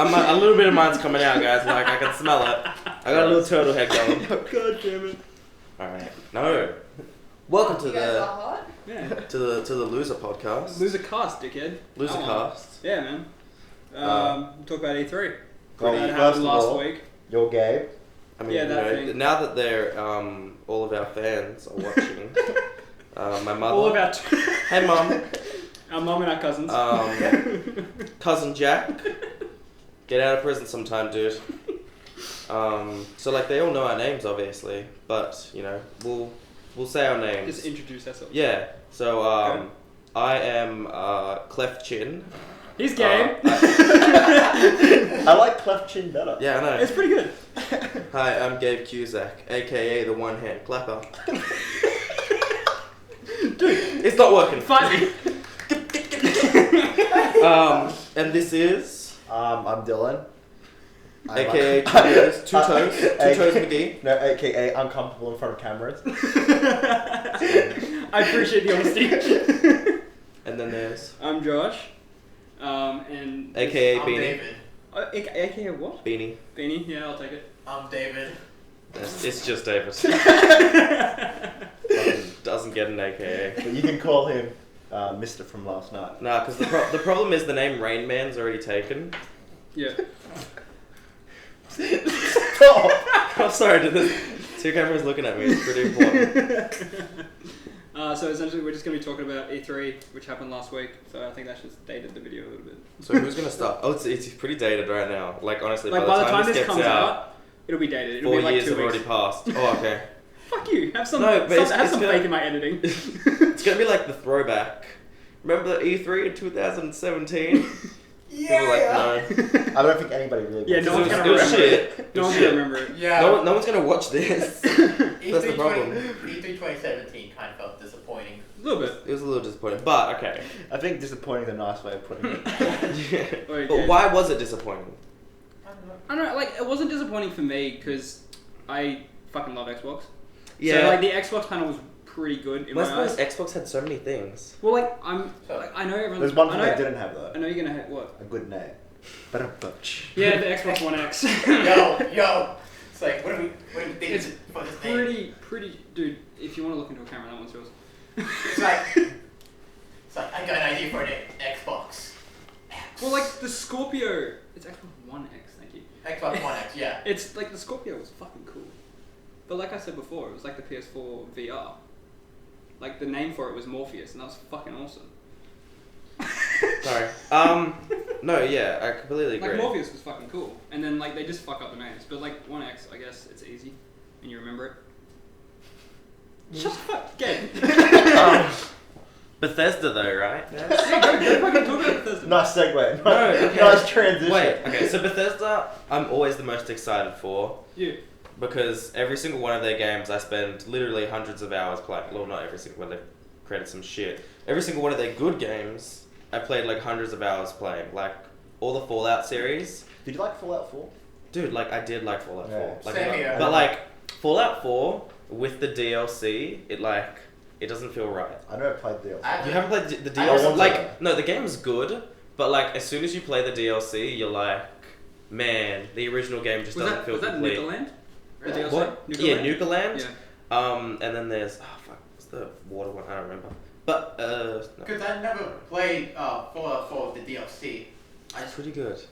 A little bit of mine's coming out, guys. Like, I can smell it. I got a little turtle head going. God damn it. Alright. No. Welcome to You guys the... are hot? Yeah. To the Loser podcast. LoserCast, dickhead. LoserCast. Yeah, man. Talk about E3. Well, That first happened of last all, week. you're Gabe. I mean, Yeah, that thing. now that they're, all of our fans are watching, my mother... All about Hey, Mum. our mum and our cousins. Cousin Jack. Get out of prison sometime, dude. So, like, they all know our names, obviously. But, you know, we'll say our names. Just introduce ourselves. Yeah. So, Okay. I am, Cleft Chin. He's Gabe. I like cleft chin better. Yeah, I know. It's pretty good. Hi, I'm Gabe Cusack, aka the one-hand clapper. Dude, it's not working. Fight me. And this is, I'm Dylan. aka Two Toes McGee. No, aka uncomfortable in front of cameras. I appreciate the honesty. And then there's, I'm Josh. And aka I'm Beanie. David. AKA what? Beanie. Beanie. Yeah, I'll take it. I'm David. It's just David. Doesn't get an AKA. But you can call him Mr. from last night. Nah, because the problem is the name Rain Man's already taken. Yeah. Stop! I'm sorry, there's two cameras looking at me. It's pretty important. So essentially, we're just going to be talking about E3, which happened last week. So I think that's just dated the video a little bit. So who's gonna start? Oh, it's pretty dated right now. Like honestly, Like by the time this this gets comes out, out, it'll be dated. It'll 4 be like years 2 have weeks. already passed. Oh, okay. Fuck you. Have some. No, but it's have some gonna- faith in my editing. It's gonna be like the throwback. Remember E3 in 2017? People were like, no. I don't think anybody really. Yeah, no one's It was- gonna it was remember shit. it. It No was one's shit. gonna remember it. Yeah. No one's gonna watch this. That's the problem. E3 2017 kind of felt disappointing. A little bit. It was a little disappointing, but okay. I think disappointing is a nice way of putting it. Yeah. Okay. But why was it disappointing? I don't know. I don't know. Like, it wasn't disappointing for me because I fucking love Xbox. Yeah. So like the Xbox panel was pretty good in my eyes. Xbox had so many things. Well, like I know everyone. There's one I thing know, they didn't have though. I know you're gonna hit what? A good name. But a butch. Yeah, the Xbox One X. Yo. It's like, what do we think It's for this name? pretty, dude. If you want to look into a camera, that one's yours. It's like, I got an idea for an Xbox. Well, like the Scorpio, it's Xbox One X. Thank you. Xbox One X, yeah. It's like the Scorpio was fucking cool, but like I said before, it was like the PS4 VR. Like the name for it was Morpheus, and that was fucking awesome. Sorry. No, yeah, I completely agree. Like Morpheus was fucking cool, and then like they just fuck up the names. But like One X, I guess it's easy, and you remember it. Shut the fuck, Gabe. Bethesda though, right? Yeah, go fucking talk about Bethesda. Nice segue. No, okay. Nice transition. Wait, okay, so Bethesda, I'm always the most excited for. Yeah. Because every single one of their games I spend literally hundreds of hours playing. Well, not every single one, they've created some shit. Every single one of their good games, I played like hundreds of hours playing. Like, all the Fallout series. Did you like Fallout 4? Dude, like, I did like Fallout 4. Yeah. Like, Same here. but like, Fallout 4, with the DLC, it doesn't feel right. I never played the DLC. You haven't played the I DLC? want Like, to. no, the game's good, but like, as soon as you play the DLC, you're like, man, the original game just doesn't feel was that complete. Nukaland? The Really? DLC? What? Nukaland? Yeah, Nukaland. Yeah. And then there's what's the water one? I don't remember. But no. Because I never played Fallout 4 with the DLC. It's pretty good. So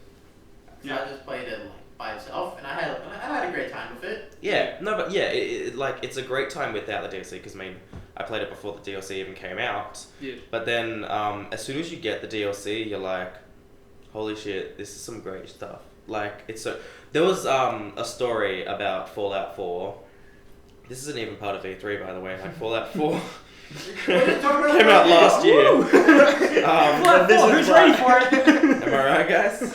Yeah. I just played it like by itself, and I had a great time with it. Yeah, no, but yeah, it's a great time without the DLC because I mean, I played it before the DLC even came out. Yeah. But then as soon as you get the DLC, you're like, holy shit, this is some great stuff. Like it's so. There was a story about Fallout 4. This isn't even part of E3, by the way. Like Fallout 4 came out last year. Fallout 4, who's ready for it? Am I right, guys?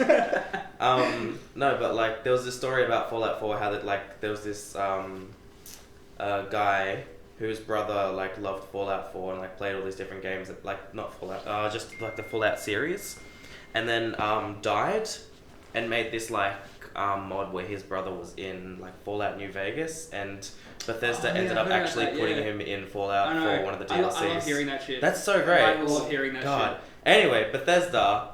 No, but like there was this story about Fallout 4 how that like there was this guy whose brother like loved Fallout 4 and like played all these different games that, like not Fallout, just like the Fallout series, and then died and made this like mod where his brother was in like Fallout New Vegas, and Bethesda ended up actually putting him in Fallout for one of the DLCs. I love hearing that shit. That's so great. I love hearing that God. shit. Anyway, Bethesda,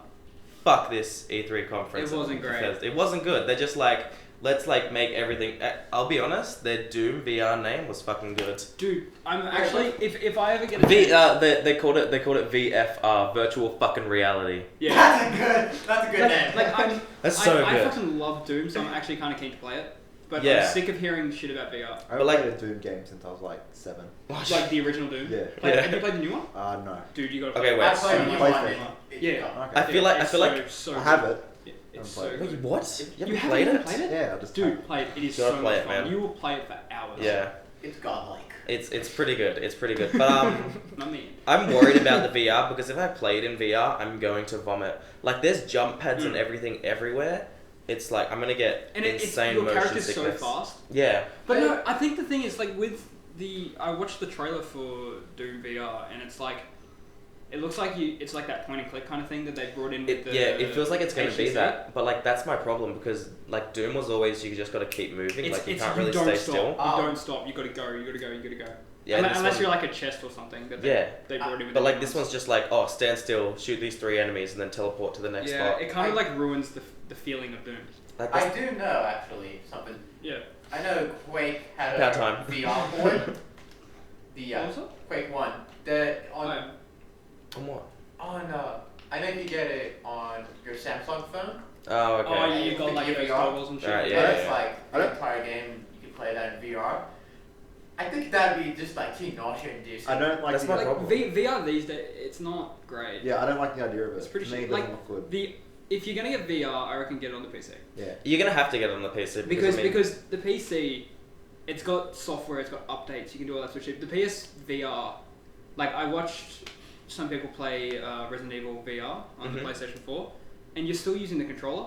fuck this E3 conference. It wasn't great. It wasn't good. They're just like, let's like make everything. I'll be honest, their Doom VR name was fucking good. Dude, I'm actually if I ever get a They called it VFR, virtual fucking reality. yeah. That's a good name. Like That's so I good. fucking love Doom, so I'm actually kind of keen to play it. But Yeah. I'm sick of hearing shit about VR. I But haven't like- played a Doom game since I was like 7. Like the original Doom. Yeah. Yeah. Have you played the new one? No. Dude, you gotta Okay, play wait. it. I It's played so the much new fun. one. Yeah. Okay. I feel like so I have it. It's Haven't so played good. Wait, what? You haven't haven't played even it? played it? Yeah, I just Dude, play it. It is You gotta so play much it, fun. man. You will play it for hours. Yeah, It's godlike. it's pretty good. It's pretty good. But Not me. I'm worried about the VR because if I played in VR, I'm going to vomit. Like there's jump pads and everything everywhere. It's like I'm gonna get And insane your motion character's sickness. so fast. Yeah. But no, I think the thing is like with I watched the trailer for Doom VR and it's like it looks like it's like that point and click kind of thing that they brought in with It feels like it's gonna be HTC. that, but like that's my problem because like Doom was always you just gotta keep moving, like you It's can't really don't stay stop. still. You don't stop. You gotta go. You gotta go. You gotta go. Yeah, unless this one- you're like a chest or something that Yeah. they brought in with But the like new this ones. one's just like, oh, stand still, shoot these 3 enemies, and then teleport to the next yeah, spot. it kind of like ruins the feeling of Doom. Like I that's- do know actually something. Yeah. I know Quake had About a time. VR port. The What was it? Quake 1. The on On what? I know you get it on your Samsung phone. Oh, okay. Oh, yeah, you got like Yeah, those VR. goggles and shit. Right, Yeah, yeah. it's like the entire game. You can play that in VR. I think that'd be just like too nausea-inducing. I don't like That's the my Like problem. VR these days, it's not great. Yeah, I don't like the idea of it. It's pretty To me, shit. it doesn't Like look good. if you're gonna get VR, I reckon get it on the PC Yeah. You're gonna have to get it on the PC because I mean, the PC, it's got software, it's got updates, you can do all that sort of shit. The PS VR, like I watched some people play Resident Evil VR on the Mhm. PlayStation 4, and you're still using the controller,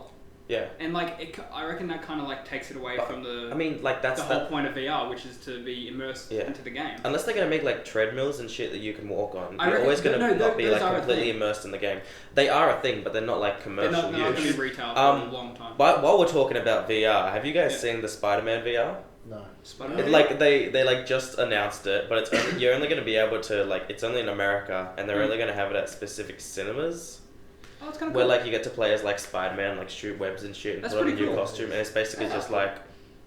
yeah. and like I reckon that kind of like takes it away But, from the I mean, like that's the whole that. point of VR, which is to be immersed Yeah. into the game. Unless they're gonna make like treadmills and shit that you can walk on, I you're reckon- always gonna no, not be those like are a completely thing. immersed in the game. They are a thing, but they're not like They're commercial not going to use. be retail for Um, a long time. While we're talking about VR, have you guys Yeah. seen the Spider-Man VR? No. Spider-Man? It, like they like just announced it, but it's only, you're only gonna be able to like it's only in America, and they're Mm. only gonna have it at specific cinemas. Oh, it's kind of Where cool. like you get to play as like Spider-Man, like shoot webs and shit, and That's put on a pretty new cool. costume, and it's basically Yeah. just like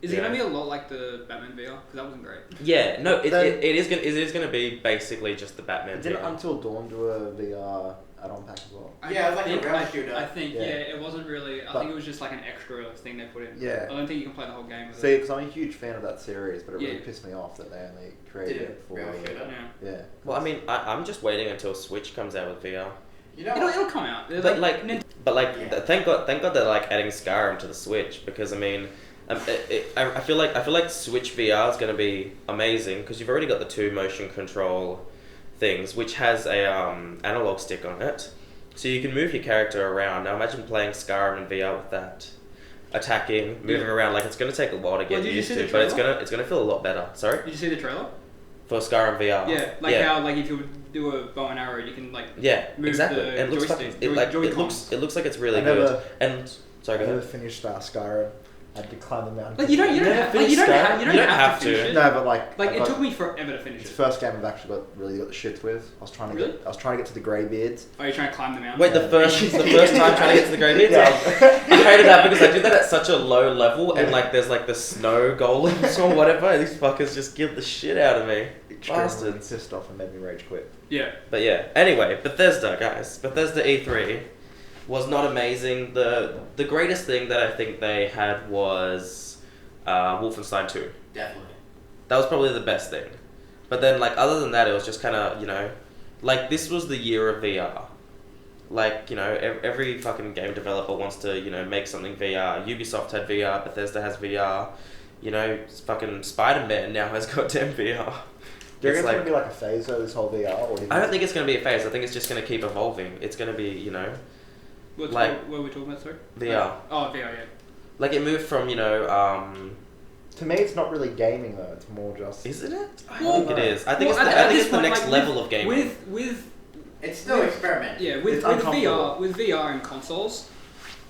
Is it yeah. going to be a lot like the Batman VR? Because that wasn't great. yeah, no, it Then- is gonna be basically just the Batman. Didn't VR. Until Dawn do a VR add-on pack as well? Yeah, it was like a think- rail I- shooter. I think, Yeah. it wasn't really. I But- think it was just like an extra thing they put in. Yeah. I don't think you can play the whole game with See, it. because I'm a huge fan of that series, but it really Yeah. pissed me off that they only created Did it it for... rail shooter? Yeah. Yeah. Well, I mean, I'm just waiting until Switch comes out with VR. You know, It'll come out. They're But like, Nintendo- Yeah. thank God they're like adding Skyrim to the Switch because I mean, I feel like Switch VR is gonna be amazing because you've already got the 2 motion control things, which has a analog stick on it, so you can move your character around. Now imagine playing Skyrim in VR with that, attacking, moving around. Like it's gonna take a while to get did you used see to, the but it's trailer? gonna feel a lot better. Sorry, Did you see the trailer? for Skyrim VR. Yeah, like how like if you would do a bow and arrow, you can like Yeah, move exactly. the It looks joystick, fucking, it Joy-Cons. looks like it's really I good. never- And sorry, I go never ahead. finished Skyrim. I had to climb the mountain. Like you don't never have, like, finished you don't Skyrim? have, you don't You don't have have to finish to. it. No, but like... Like I it got- took me forever to finish It's it. the first game I've actually really got the shits with. I was trying to Really? get... I was trying to get to the Greybeards. Are you trying to climb the mountain? Wait, the first time trying to get to the Greybeards? Yeah. I hated that because I did that at such a low level, and like there's like the snow golems or whatever, and these fuckers just give the shit out of me. Extremely Bastards. pissed off and made me rage quit. Yeah. But yeah, anyway, Bethesda, guys. Bethesda E3 was not amazing. The greatest thing that I think they had was Wolfenstein 2. definitely. That was probably the best thing. But then, like, other than that, it was just kind of, you know, like, this was the year of VR. Like, you know, every fucking game developer wants to, you know, make something VR. Ubisoft had VR, Bethesda has VR. You know, fucking Spider-Man now has goddamn VR. Do you It's reckon it's like, going to be like a phase though, this whole VR? Or do you I don't think it's going to be a phase. I think it's just going to keep evolving. It's going to be, you know, What Like- were we talking about, sorry? VR. Oh, VR, yeah. Like, it moved from, you know, To me, it's not really gaming though. It's more just... Isn't it? I Well, think it is. I think Well, it's at the this point, next like, level of gaming. With It's still experiment. yeah, It's with uncomfortable. with VR and consoles,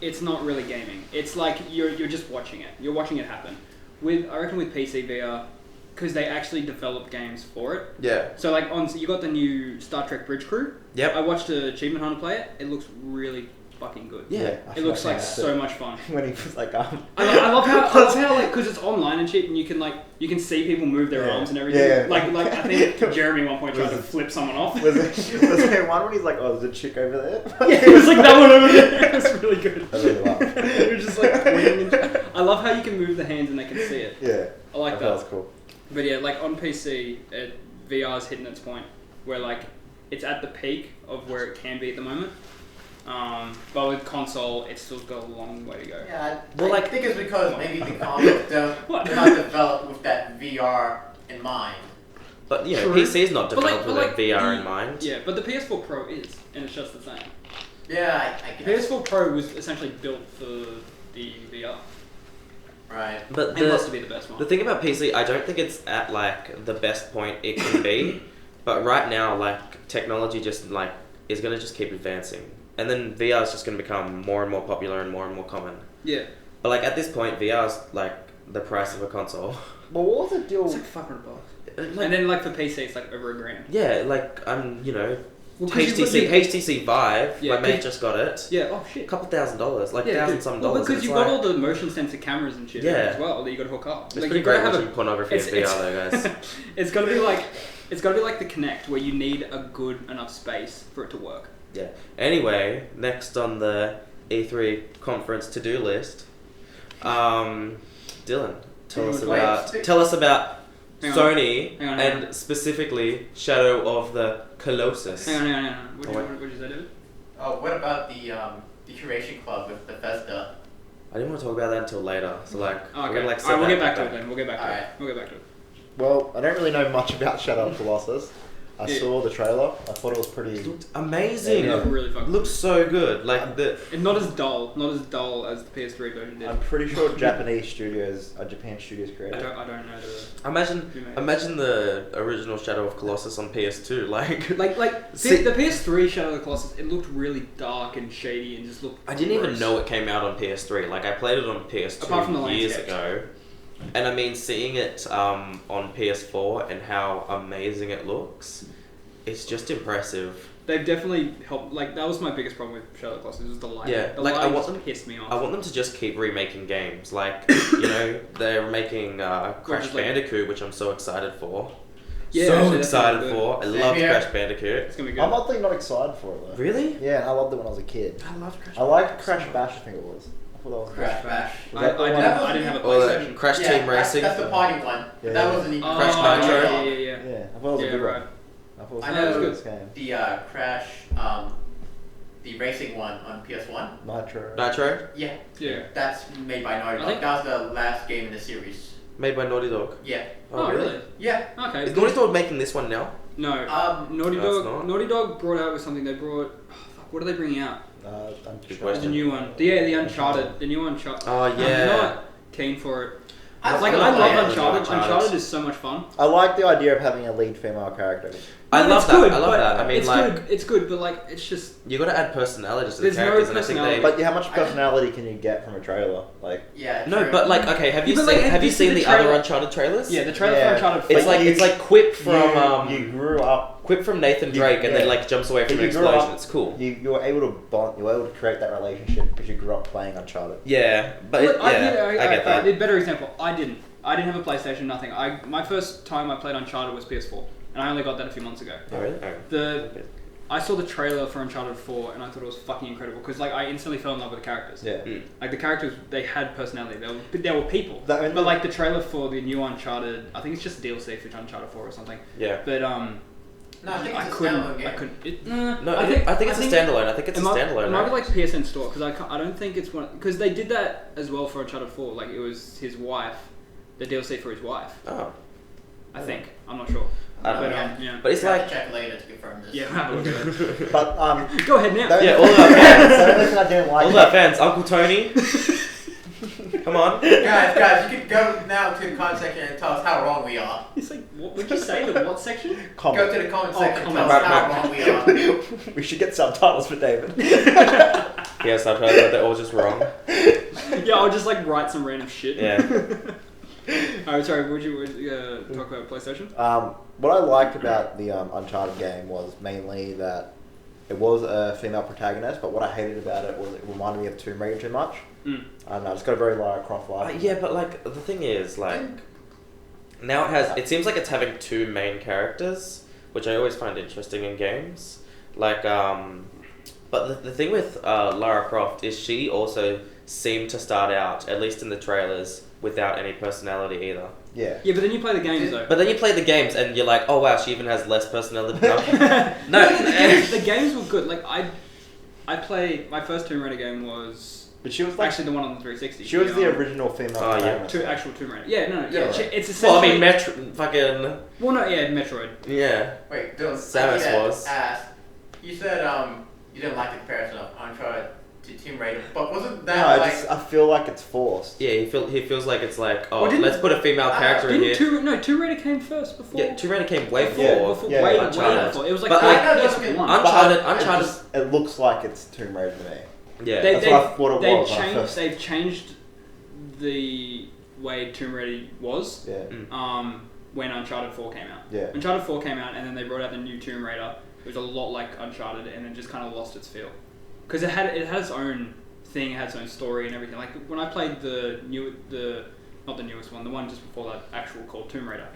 it's not really gaming. It's like you're just watching it. You're watching it happen. I reckon with PC VR, because they actually develop games for it. Yeah. So like you got the new Star Trek Bridge Crew. Yep. I watched Achievement Hunter play it. It looks really fucking good. Yeah. I It looks forgot like to so much fun. when he was like, I love how like because it's online and shit, and you can see people move their Yeah. arms and everything. Yeah. Like I think Jeremy at one point tried to flip someone off. was there one when he's like, oh, there's a chick over there? Yeah, it was like that one over there. It was really good. I really laughed. It was just like pointing and shit. I love how you can move the hands and they can see it. Yeah. I like That was that. cool. But yeah, like on PC, VR's hitting its point where like it's at the peak of where it can be at the moment. But with console, it's still got a long way to go. Yeah, Well, I like- think it's because maybe the consoles What? they're not developed with that VR in mind. But you know, True. PC is not But, like- developed but, with like, VR the- in mind. Yeah, but the PS4 Pro is, and it's just the same. Yeah, I guess. PS4 Pro was essentially built for the VR. Right. But It must be the best the one. thing about PC, I don't think it's at like the best point it can be. But right now, like technology just like is gonna just keep advancing, and then VR is just gonna become more and more popular and more common. Yeah. But like at this point, VR's like the price of a console. Well, what was the deal? It's like $500. Like, And then like for PC, it's like over $1,000. yeah, like I'm, you know, Well, 'cause you- HTC Vive. Yeah, my mate 'cause- just got it. Yeah. Oh A shit. couple $1,000, like Yeah, $1,000 some well, dollars. because and you've it's got like, all the motion sensor cameras and shit Yeah. as well that you got to hook up. It's Like pretty you gotta great have watching pornography in VR though, guys. It's gotta be like the Kinect where you need a good enough space for it to work. Yeah. Anyway, next on the E3 conference to-do list, Dylan, tell us about Hang on. Sony Hang on. and specifically Shadow of the Colossus. Hang on. What Oh, did you say, David? Oh, what about the curation club with Bethesda? I didn't want to talk about that until later, so like Oh, we're okay. gonna like set Alright, we'll that get back to back. it then. We'll get back to Alright. it. We'll get back to it. Well, I don't really know much about Shadow of the Colossus. I Yeah. saw the trailer. I thought it was pretty. It looked amazing. It Yeah. looked really fucking Looks so good. Like the And not as dull as the PS3 version did. I'm pretty sure Japan Studios created. I it. don't know the imagine who made it. imagine the original Shadow of Colossus on PS2. Like Like See- the PS3 Shadow of the Colossus, it looked really dark and shady and just looked. I didn't even gross. know it came out on PS3. Like I played it on PS2 Apart from the years landscapes. ago, and I mean seeing it on PS4 and how amazing it looks, it's just impressive. They've definitely helped. Like that was my biggest problem with Shadow of the Colossus was the lighting. Yeah, the like, I lighting want just them- pissed me off. I want them to just keep remaking games. Like you know they're making Crash just like- Bandicoot, which I'm so excited for. Yeah, so actually, that's excited really good. for. I Same love here. Crash Bandicoot. It's gonna be good. I'm oddly not excited for it though. Really? Yeah, I loved it when I was a kid. I love Crash. I liked Crash Bash. I think it was. I thought that was Crash Bash. Was that the one? I didn't have a Or PlayStation. Crash Yeah, Team Racing. That's the party one. Yeah. That wasn't even Crash Oh, Nitro. Yeah. Yeah, I thought it was a Yeah, good right. one. I thought it was I a know good game. the Crash, the racing one on PS1. Nitro. Nitro, Yeah, Yeah. that's made by Naughty I Dog. think- That was the last game in the series. made by Naughty Dog. Yeah. Oh, really? Yeah. Okay. Is Naughty Dog making this one now? No. No, Naughty it's Dog. not. Naughty Dog brought out with something. They brought. Oh, fuck, what are they bringing out? I'm Good sure. The new one. The Uncharted. The new Uncharted. Oh I'm yeah. not keen for it. I Like still I play love it. Uncharted. Uncharted. Uncharted is so much fun. I like the idea of having a lead female character. I No, love it's that. good, I love but that. I mean, it's like good. It's good, but like it's just. you got to add personality to the There's no characters, and I think personality. they. But how much personality can you get from a trailer? Like, Yeah. No, true. but like, okay, have you Yeah, but, seen like, have you this is seen the the other trailer- Uncharted trailers? Yeah, the trailer Yeah. for Uncharted. It's Like, like you- it's like Quip from you grew up. Quip from Nathan you- Drake, and yeah. then like jumps away from You an grew explosion. up- It's cool. You were able to bond. You were able to create that relationship because you grew up playing Uncharted. Yeah, but Look, yeah, I get that. A better example. I didn't have a PlayStation. Nothing. My first time I played Uncharted was PS4, and I only got that a few months ago. Oh, really? Oh. I saw the trailer for Uncharted 4, and I thought it was fucking incredible because like I instantly fell in love with the characters. Yeah. Mm. Like the characters, they had personality. They were people. That- But like the trailer for the new Uncharted, I think it's just DLC for Uncharted 4 or something. Yeah. But No, I think I it's a couldn't. standalone game. I couldn't. It, No, I think it's a standalone. I think it's a standalone. It might Right? be like PSN Store because I don't think it's one because they did that as well for Uncharted 4. Like it was his wife, the DLC for his wife. Oh, I think I'm not sure. I don't But know. yeah. But it's We'll have like to check later to confirm this. Yeah, we'll have a look at it. But Go ahead now. the- Yeah, all of our fans. the only thing I didn't like. all of our fans. Uncle Tony, come on. Guys, you can go now to the comment section and tell us how wrong we are. It's like, what would you say? The what section? Go to the comment section and tell comment. us how wrong we are. We should get subtitles for David. Yes, I've heard that they're all just wrong. Yeah, I'll just like write some random shit. Yeah. Alright, sorry. Would you talk about PlayStation? What I liked about the Uncharted game was mainly that it was a female protagonist, but what I hated about it was it reminded me of Tomb Raider too much. Mm. I don't know, it's got a very Lara Croft vibe. Yeah, but like the thing is like now it seems like it's having two main characters, which I always find interesting in games. Like but the thing with Lara Croft is she also seemed to start out, at least in the trailers, without any personality either. Yeah. Yeah, but then you play the games though. But then you play the games and you're like, oh wow, she even has less personality. No, the games were good. Like I played my first Tomb Raider game was But she was like, actually the one on the 360. she was the original female Oh, yeah. protagonist. Actual Tomb Raider. Yeah, no, Yeah. it's essentially. Well, I mean, Metroid. Yeah. Wait, Dylan. Samus was. You said you didn't like the comparison of Uncharted to Tomb Raider, but wasn't that No, like? I feel like it's forced. Yeah, he feels like it's like, oh, Well, didn't- let's put a female character in here. Tomb Raider came first before. Yeah, Tomb Raider came way before, before. before Yeah, way Uncharted. before. It was like But, like, PS1. Uncharted. It looks like it's Tomb Raider to me. Yeah. That's what it was when I first- They've changed the way Tomb Raider was. Yeah. When Uncharted 4 came out. Yeah. Uncharted 4 came out, and then they brought out the new Tomb Raider. It was a lot like Uncharted, and it just kind of lost its feel because it had its own thing, it had its own story and everything. Like when I played not the newest one, the one just before that, actual called Tomb Raider.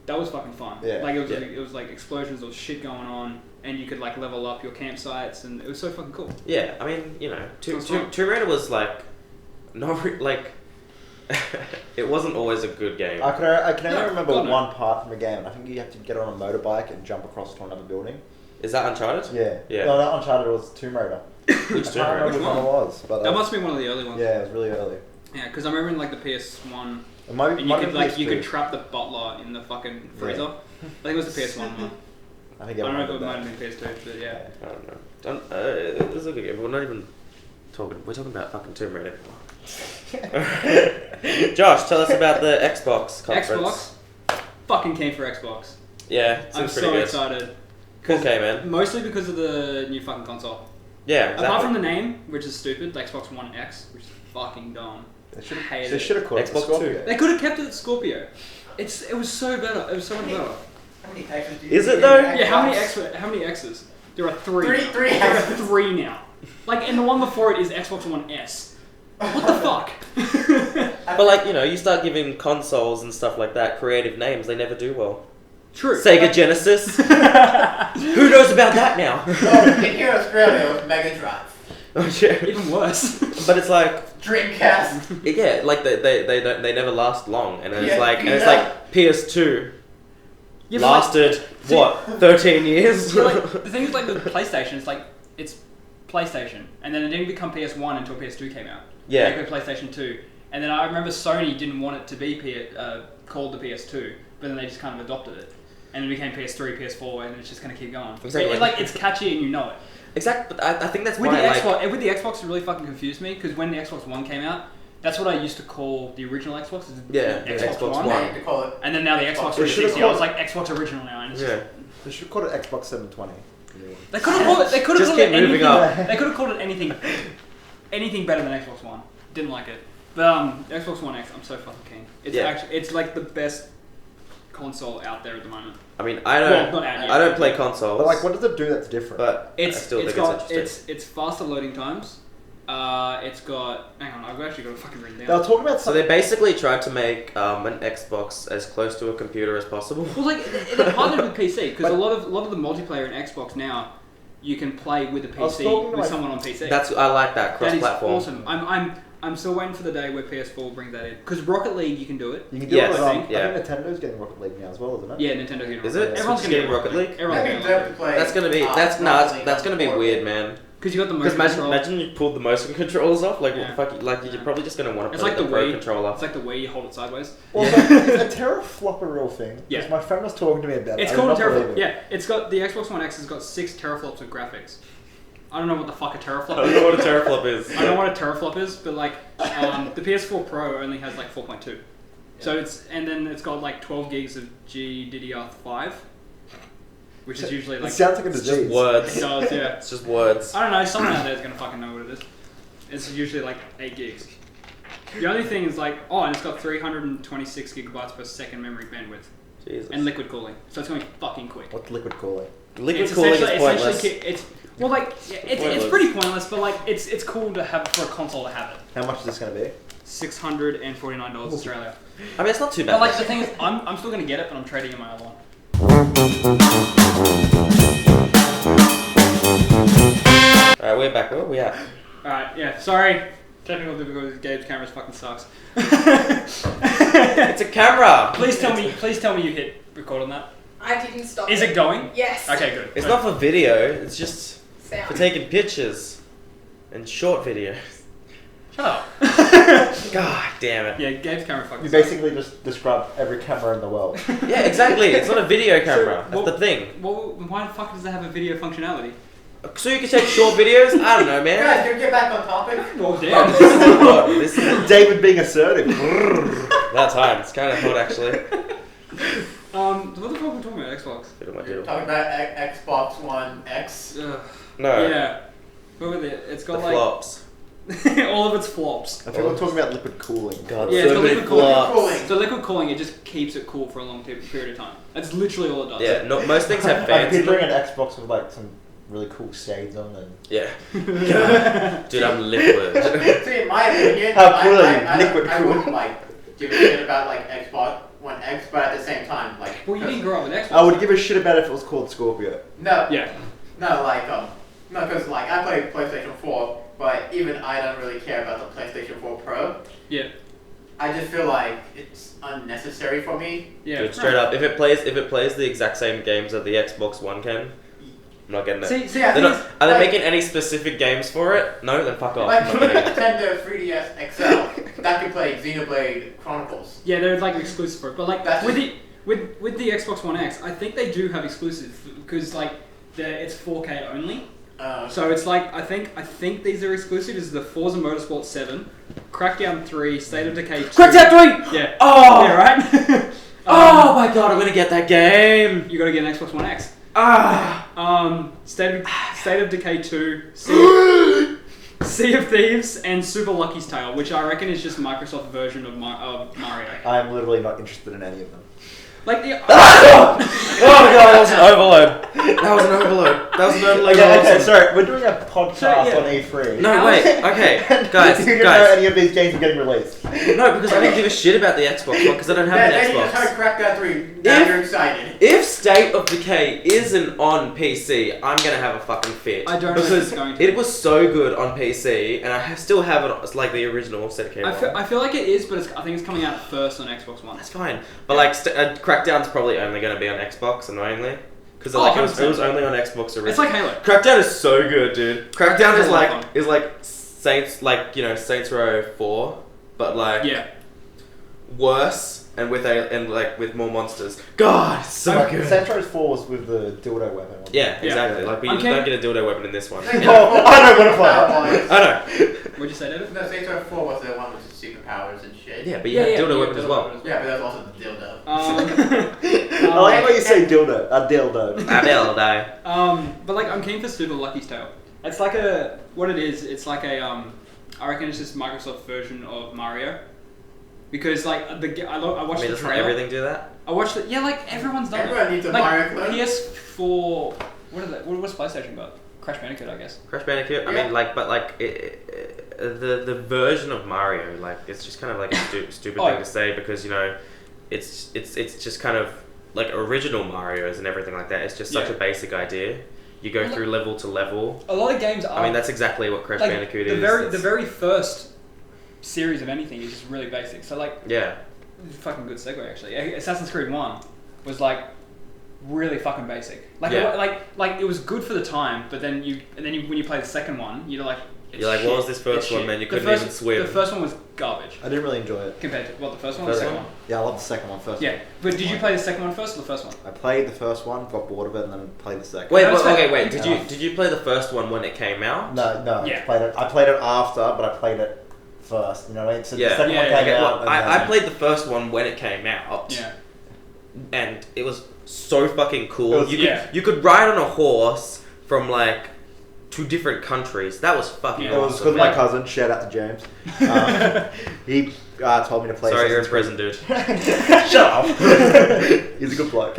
That was fucking fun. Yeah. Like it was like explosions, there was shit going on, and you could like level up your campsites, and it was so fucking cool. Yeah, I mean, you know, That's fun. Tomb Raider was like, like, it wasn't always a good game. I can only No, remember God, no. one part from the game, and I think you have to get on a motorbike and jump across to another building. Is that Uncharted? Yeah. Yeah. No, not Uncharted, it was Tomb Raider. Which I Tomb can't Raider? remember which one it was. But That must be one of the early ones. Yeah, it was really early. Yeah, because I remember in like the PS1, It might, and you might could be like PS2. you could trap the butler in the fucking freezer. Yeah. I think it was the PS1 one. I think I don't know if everyone it might did have been PS2, but yeah. I don't know. This is a good game. We're not even talking. We're talking about fucking Tomb Raider. Josh, tell us about the Xbox conference. Xbox, fucking keen for Xbox. Yeah, I'm seems pretty so good. excited. Okay, man. Mostly because of the new fucking console. Yeah, exactly. Apart from the name, which is stupid, the Xbox One X, which is fucking dumb. They Hated should it. have called it Xbox Scorpio. They could have kept it at Scorpio. It was so better. It was so much better. How many X's do you Is need it in though? your Yeah, Xbox? how many X's? There are three. Three There are X's. three now. Like, and the one before it is Xbox One S. What the fuck? But like, you know, you start giving consoles and stuff like that creative names, they never do well. True. Sega Genesis. Who knows about that now? Oh, in here in Australia, it was Mega Drive. Oh yeah. Even worse. But it's like, Dreamcast. yeah, like they never last long, and it's Yeah, like, and it's yeah. like PS2 Yeah, but like- lasted see- what 13 years. Yeah, like, the thing is, like with PlayStation, it's like it's PlayStation, and then it didn't become PS1 until PS2 came out. Yeah. They put PlayStation 2, and then I remember Sony didn't want it to be called the PS2, but then they just kind of adopted it, and it became PS3, PS4, and it's just gonna keep going. Exactly. It's catchy and you know it. Exactly, but I think that's With why the like, Xbox, with the Xbox, it really fucking confused me because when the Xbox One came out, that's what I used to call the original Xbox. is Yeah, the the Xbox One. Yeah, you could call it. And then now the Xbox They should've 360, I was called- like Xbox original now, and it's yeah. They should have called it Xbox 720. They could have called it. They could have Just called keep it moving anything. up. They could have called it anything better than Xbox One. Didn't like it. But Xbox One X, I'm so fucking keen. It's Yeah. actually it's like the best console out there at the moment. I mean, I don't, Well, not out yet. I don't play consoles. But like, what does it do that's different? But I still think it's interesting. It's faster loading times. It's got hang on, I've actually got a fucking written they down. were talking about So something. they basically tried to make an Xbox as close to a computer as possible. Well, like they partnered with PC because But- a lot of the multiplayer in Xbox now you can play with a I was PC talking to with my- someone on PC. I like that That is cross-platform. awesome. I'm still waiting for the day where PS4 brings that in because Rocket League you can do it. You can do Yes, it with, yeah. I think Nintendo's getting Rocket League now as well, isn't it? Yeah, Nintendo's getting Is Rocket it? League. Everyone's Switch gonna getting Rocket League? Everyone's That'd be getting dope to play. That's gonna be that's gonna be weird, man. because you got the Because motion control. imagine you pulled the motion controls off, like Yeah. fuck, like you're probably just gonna want to It's play like the the Pro Wii. controller. It's like the way you hold it sideways. Also, is a teraflop a real thing? Yeah. 'Cause my friend was talking to me about it. It's I called a did not believe teraflop. it. Yeah, it's got the Xbox One X has got 6 teraflops of graphics. I don't know what the fuck a teraflop I don't is. know what a teraflop is. I don't know what a teraflop is, but like the PS4 Pro only has like 4.2. So and then it's got like 12 gigs of GDDR5, which is usually It like sounds like a It's disease. just words. it does, yeah. It's just words. I don't know, someone out there is gonna fucking know what it is. It's usually like 8 gigs. The only thing is like, and it's got 326 gigabytes per second memory bandwidth Jesus. and liquid cooling, so it's going to be fucking quick. What's liquid cooling? Liquid It's cooling is essentially- pointless. essentially Well, like it's Pointless. pretty pointless, but like it's cool to have for a console to have it. How much is this going to be? $649 Australia. I mean, it's not too bad. But like the thing is, I'm still gonna get it, but I'm trading in my other one. Alright, we're back. Where are we at? Alright, yeah. Sorry, technical difficulties. Gabe's camera fucking sucks. It's a camera! Please tell me you hit record on that. I didn't stop. Is it going? Yes. Okay, good. It's not for video, it's just Sound. for taking pictures and short videos. Shut up. God damn it. Yeah, Gabe's camera fucking You sucks. basically just described every camera in the world. Yeah, exactly. It's not a video camera. That's the thing. Well, why the fuck does it have a video functionality? So you can take short videos? I don't know, man. Guys, can we get back on topic? Well, Oh, damn. this is hot. This is David being assertive. that time. It's kind of hot, actually. What the fuck are we talking about? Xbox. Talking about Xbox One X. Ugh. No. Yeah. What were they? It's The got like flops. all of its flops. I think we're talking about liquid cooling. God, Yeah, it's so got many liquid cooling. flops. Cooling. So liquid cooling, it just keeps it cool for a long period of time. That's literally all it does. Yeah, no, most things have I'm fans in picturing them. an Xbox with like some really cool shades on and Yeah. Dude, I'm liquid. See, in my opinion, How cool are you? I Liquid I cool. wouldn't like give a shit about like Xbox One X, but at the same time, like. Well, you didn't grow up with Xbox. I would give a shit about it if it was called Scorpio. No. Yeah. No, like no, because like I play PlayStation 4, but even I don't really care about the PlayStation 4 Pro. Yeah. I just feel like it's unnecessary for me. Yeah. Dude, straight up, if it plays the exact same games that the Xbox One can, I'm not getting it. See, I They're think not, are they like- making any specific games for it? No, then fuck off. Like I'm the not getting it. Nintendo 3DS XL, that can play Xenoblade Chronicles. yeah, they're like exclusive for it, but like That's with the Xbox One X, I think they do have exclusive because like it's 4K only. So it's like I think these are exclusive. Is the Forza Motorsport 7, Crackdown 3, State of Decay 2. Crackdown 3! Yeah. Oh! Yeah, right. Oh my god, I'm gonna get that game! You gotta get an Xbox One X. Ah! State of Decay 2, Sea of Thieves, and Super Lucky's Tale, which I reckon is just Microsoft version of Mario. I'm literally not interested in any of them. Like the Oh god, that was an overload. That was an overload. Okay, sorry, we're doing a podcast So, yeah. on E3. No, wait, okay, guys, You didn't know guys. any of these games are getting released. No, because I didn't give a shit about the Xbox One because I don't have Then an you just Xbox. heard Crackdown 3, now If- you're excited. If State of Decay isn't on PC, I'm gonna have a fucking fit. I don't know if because it's going to. it was so good on PC, and I still have it as like the original State of Decay. I feel like it is, but I think it's coming out first on Xbox One. That's fine, but like Crackdown's probably only gonna be on Xbox, annoyingly, because Oh, like it was 100%. only on Xbox originally. It's like Halo. Crackdown is so good, dude. Crackdown is It's a lot of fun. like Saints, like, you know, Saints Row 4, but like Yeah. worse and with more monsters. God, it's so Like, good. Saints Row 4 was with the dildo weapon. wasn't it? Yeah, exactly. Yeah. Like, but I'm you keen- don't get a dildo weapon in this one. Oh, I don't want to play it. I know. What'd you say, David? No, Saints Row 4 was the one with the superpowers and shit. Yeah, but you have dildo weapon as well. Yeah, but that's also the dildo. I like how you say dildo. A dildo. I will die. But like I'm keen for Super Lucky's Tale. It's like what it is. It's like I reckon it's just Microsoft version of Mario. Because like I watched I mean, the doesn't trailer. everything do that? I watched it. Yeah, like everyone's done Everyone it. needs a like, Mario clone. PS4. What's PlayStation got? Crash Bandicoot, I guess. Crash Bandicoot. I Yeah. mean, like, but like the version of Mario, like, it's just kind of like a stupid Oh. thing to say because, you know, it's just kind of like original Mario's and everything like that. It's just such a Yeah. basic idea. You go through level to level. A lot of games are. I mean, that's exactly what Crash like, Bandicoot the is. very It's- the very first series of anything is just really basic. So like, yeah. fucking good segue actually. Assassin's Creed 1 was like really fucking basic. Like Yeah. like it was good for the time, but then when you play the second one, you're like, it's You're like, shit. what was this first It's one, shit. man? You The couldn't first- even swim. The first one was garbage I didn't really enjoy it. compared to what the first one or the First second one? one. Yeah, I love the second one first. Yeah, but did you play the second one first or the first one? I played the first one, got bored of it, and then played the second. Wait, No, it's okay, fair. wait. Yeah. Did you play the first one when it came out? No, Yeah. I played it after, but I played it first. You know what I mean? So Yeah. the second Yeah, one yeah, came Okay, out. well, and I then- played the first one when it came out. Yeah. And it was so fucking cool. It was- You could ride on a horse from like 2 different countries. That was fucking Yeah. It was awesome. with my man. cousin. Shout out to James. told me to play. Sorry, you're in Assassin's prison, dude. Shut up. He's a good bloke.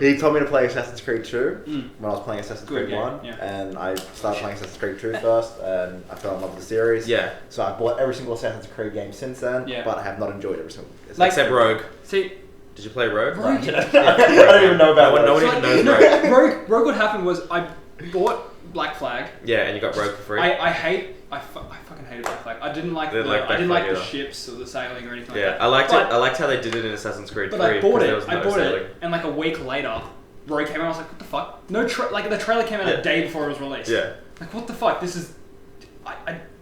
He told me to play Assassin's Creed 2 when I was playing Assassin's Creed 1, and I started playing Assassin's Creed 2 first, and I fell in love with the series. Yeah. So I bought every single Assassin's Creed game since then, but I have not enjoyed every single. Except Rogue. See, did you play Rogue? Rogue. I don't even know about No one even knows Rogue. Rogue. What happened was I bought Black Flag. Yeah, and you got Rogue for free. I fucking hated Black Flag. I didn't like the ships or the sailing or anything like that. I liked it. I liked how they did it in Assassin's Creed 3. But I bought it. I bought it, and like a week later, Rogue came out. I was like, what the fuck? No, the trailer came out a day before it was released. Yeah. Like, what the fuck? This is.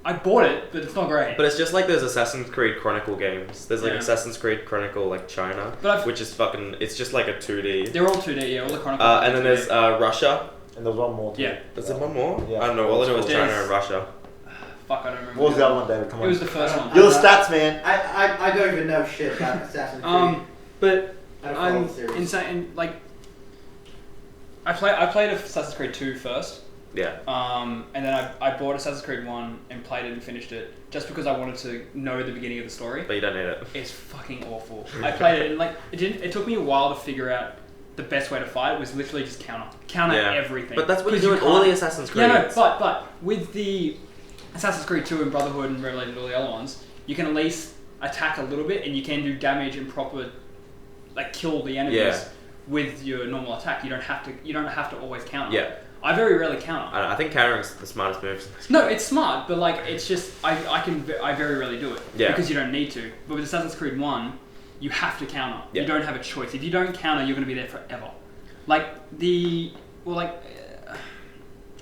I bought it, but it's not great. But it's just like there's Assassin's Creed Chronicle games. There's like Assassin's Creed Chronicle like China, which is fucking. It's just like a 2D. They're all 2D, yeah. All the Chronicle. And then there's Russia. And there's one more too. Yeah. Is there one more? Yeah. I don't know. All I know is China and Russia. Fuck, I don't remember. What was the other one, David? Come on. It was the first one. You're the stats man. I don't even know shit about Assassin's Creed. But I don't follow I'm the series. insane. Like, I played Assassin's Creed 2 first. Yeah. And then I bought Assassin's Creed 1 and played it and finished it just because I wanted to know the beginning of the story. But you don't need it. It's fucking awful. I played it and like it took me a while to figure out the best way to fight. It was literally just counter everything. But that's what you do in all the Assassin's Creed. Yeah, no, but with the Assassin's Creed 2 and Brotherhood and Revelation and all the other ones, you can at least attack a little bit and you can do damage and proper like kill the enemies with your normal attack. You don't have to always counter. Yeah. I very rarely counter. I think countering's the smartest move. No, it's smart, but like it's just I very rarely do it because you don't need to. But with Assassin's Creed 1, you have to counter. Yeah. You don't have a choice. If you don't counter, you're going to be there forever. Like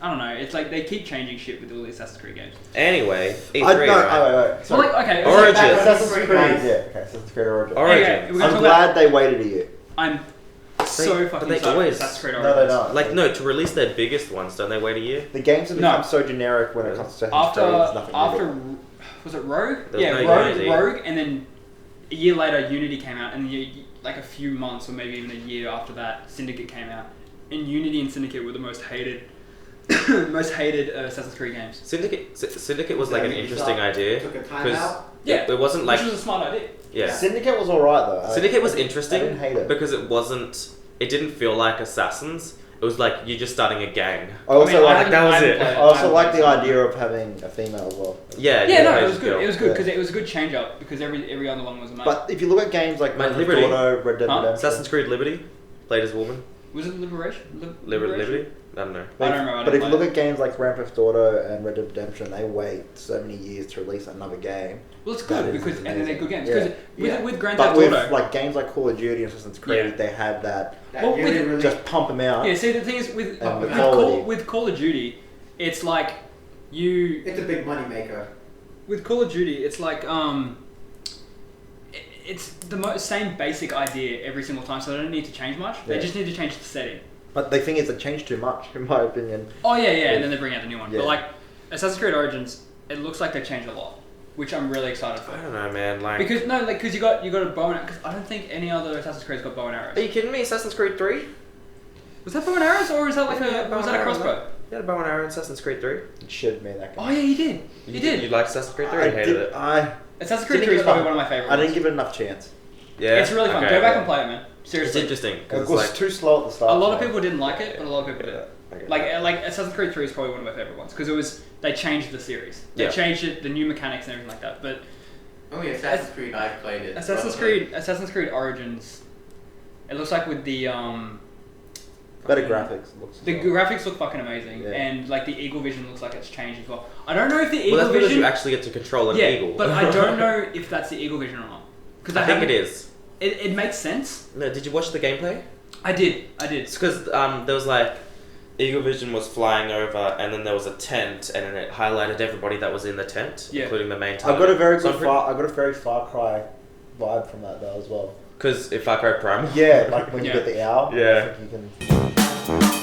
I don't know. It's like they keep changing shit with all the Assassin's Creed games. Anyway, E3, right? right? Sorry. Well, like, okay. Origins. Assassin's Creed. Yeah. Okay. Assassin's Creed Origins. Origins. Okay, I'm glad they waited a year. I'm so fucking they excited always- for Assassin's Creed No, Origins. they don't. Like, no, to release their biggest ones, don't they wait a year? The games have become so generic when it comes to Assassin's Creed. There's nothing After new. was it Rogue? There was Yeah, no Unity. Rogue, and then a year later Unity came out, and like a few months or maybe even a year after that, Syndicate came out. And Unity and Syndicate were the most hated Assassin's Creed games. Syndicate was like an interesting idea. Took a time out. Yeah, it wasn't like which was a smart idea. yeah. Syndicate was alright though. Syndicate was I interesting didn't hate it. because it didn't feel like Assassins. It was like you're just starting a gang. I also like that was it. I also like the idea of having a female as well. Yeah, No, play it as was a good. girl. It was good because it was a good change up because every other one was a male. But if you look at games like Man, Grand Theft Liberty. Auto, Red Dead Redemption, Assassin's Creed Liberty, played as a woman. Was it Liberation? Liberty? I don't know. I don't remember. But if you look at games like Grand Theft Auto and Red Dead Redemption, they wait so many years to release another game. Well, it's That good is because and then they're good games. amazing. Because Yeah. with Grand But Theft with Auto, like games like Call of Duty and Assassin's Creed, they have that. Well, You with- didn't really- Just pump them out. yeah. See, the thing is with And the quality. with Call of Duty, it's like It's a big money maker. with Call of Duty, it's like it's the same basic idea every single time, so they don't need to change much. They Yeah. just need to change the setting. But the thing is, it changed too much, in my opinion. Oh yeah, and then they bring out the new one. Yeah. But like Assassin's Creed Origins, it looks like they changed a lot, which I'm really excited for. I don't know, man. Like, Because you got a bow and because I don't think any other Assassin's Creed's got bow and arrows. are you kidding me? Assassin's Creed 3? Was that bow and arrows or was that like was that a crossbow? You had a bow and arrow in Assassin's Creed 3? It should be that game. Oh yeah, you did. You did. You liked Assassin's Creed 3 or you hated it? Assassin's Creed didn't 3 is give probably it- one of my favorites. I didn't give it enough chance. Yeah. It's really fun. Okay, Go back okay. and play it, man. It's Seriously. interesting It because was like too slow at the start. A lot of people didn't like it, but a lot of people did. Okay. Like Assassin's Creed 3 is probably one of my favorite ones because they changed the series. They changed it, the new mechanics and everything like that. But Only Assassin's Creed I've played it. Assassin's Creed Origins, it looks like with the better graphics. The graphics look fucking amazing, Yeah. and like the eagle vision looks like it's changed as well. I don't know if the well, eagle that's because vision. you actually get to control an eagle. but I don't know if that's the eagle vision or not. Because I think it is. It makes sense. No, did you watch the gameplay? I did. It's because there was like Eagle Vision was flying over, and then there was a tent, and then it highlighted everybody that was in the tent, including the main target. I got a very Far Cry vibe from that though as well. Because if Far Cry Primal. Yeah, like when you get the owl. Yeah. I think you can.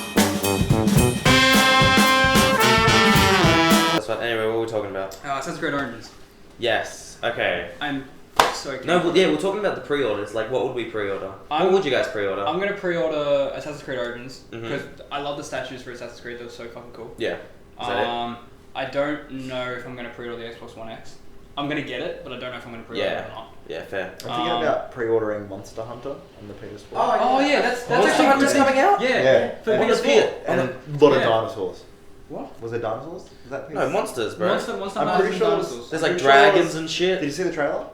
That's fine. Anyway, what were we talking about? Assassin's Creed Origins. Yes. Okay. I'm so keen. No, well, yeah, we're talking about the pre-orders. Like, what would we pre-order? What would you guys pre-order? I'm gonna pre-order Assassin's Creed Origins Mhm. because I love the statues for Assassin's Creed. They're so fucking cool. Yeah. Is that it? I don't know if I'm gonna pre-order the Xbox One X. I'm gonna get it, but I don't know if I'm gonna pre-order it or not. Yeah, fair. I'm thinking about pre-ordering Monster Hunter on the PS4. Oh yeah, that's Monster actually Hunter's good. coming out? Yeah. For What is PS4. it? And a lot of dinosaurs. What? Was there dinosaurs? Is that No, monsters, bro. Monster I'm Hunter pretty and sure dinosaurs. There's like pretty sure it dragons was- and Did shit. you see the trailer?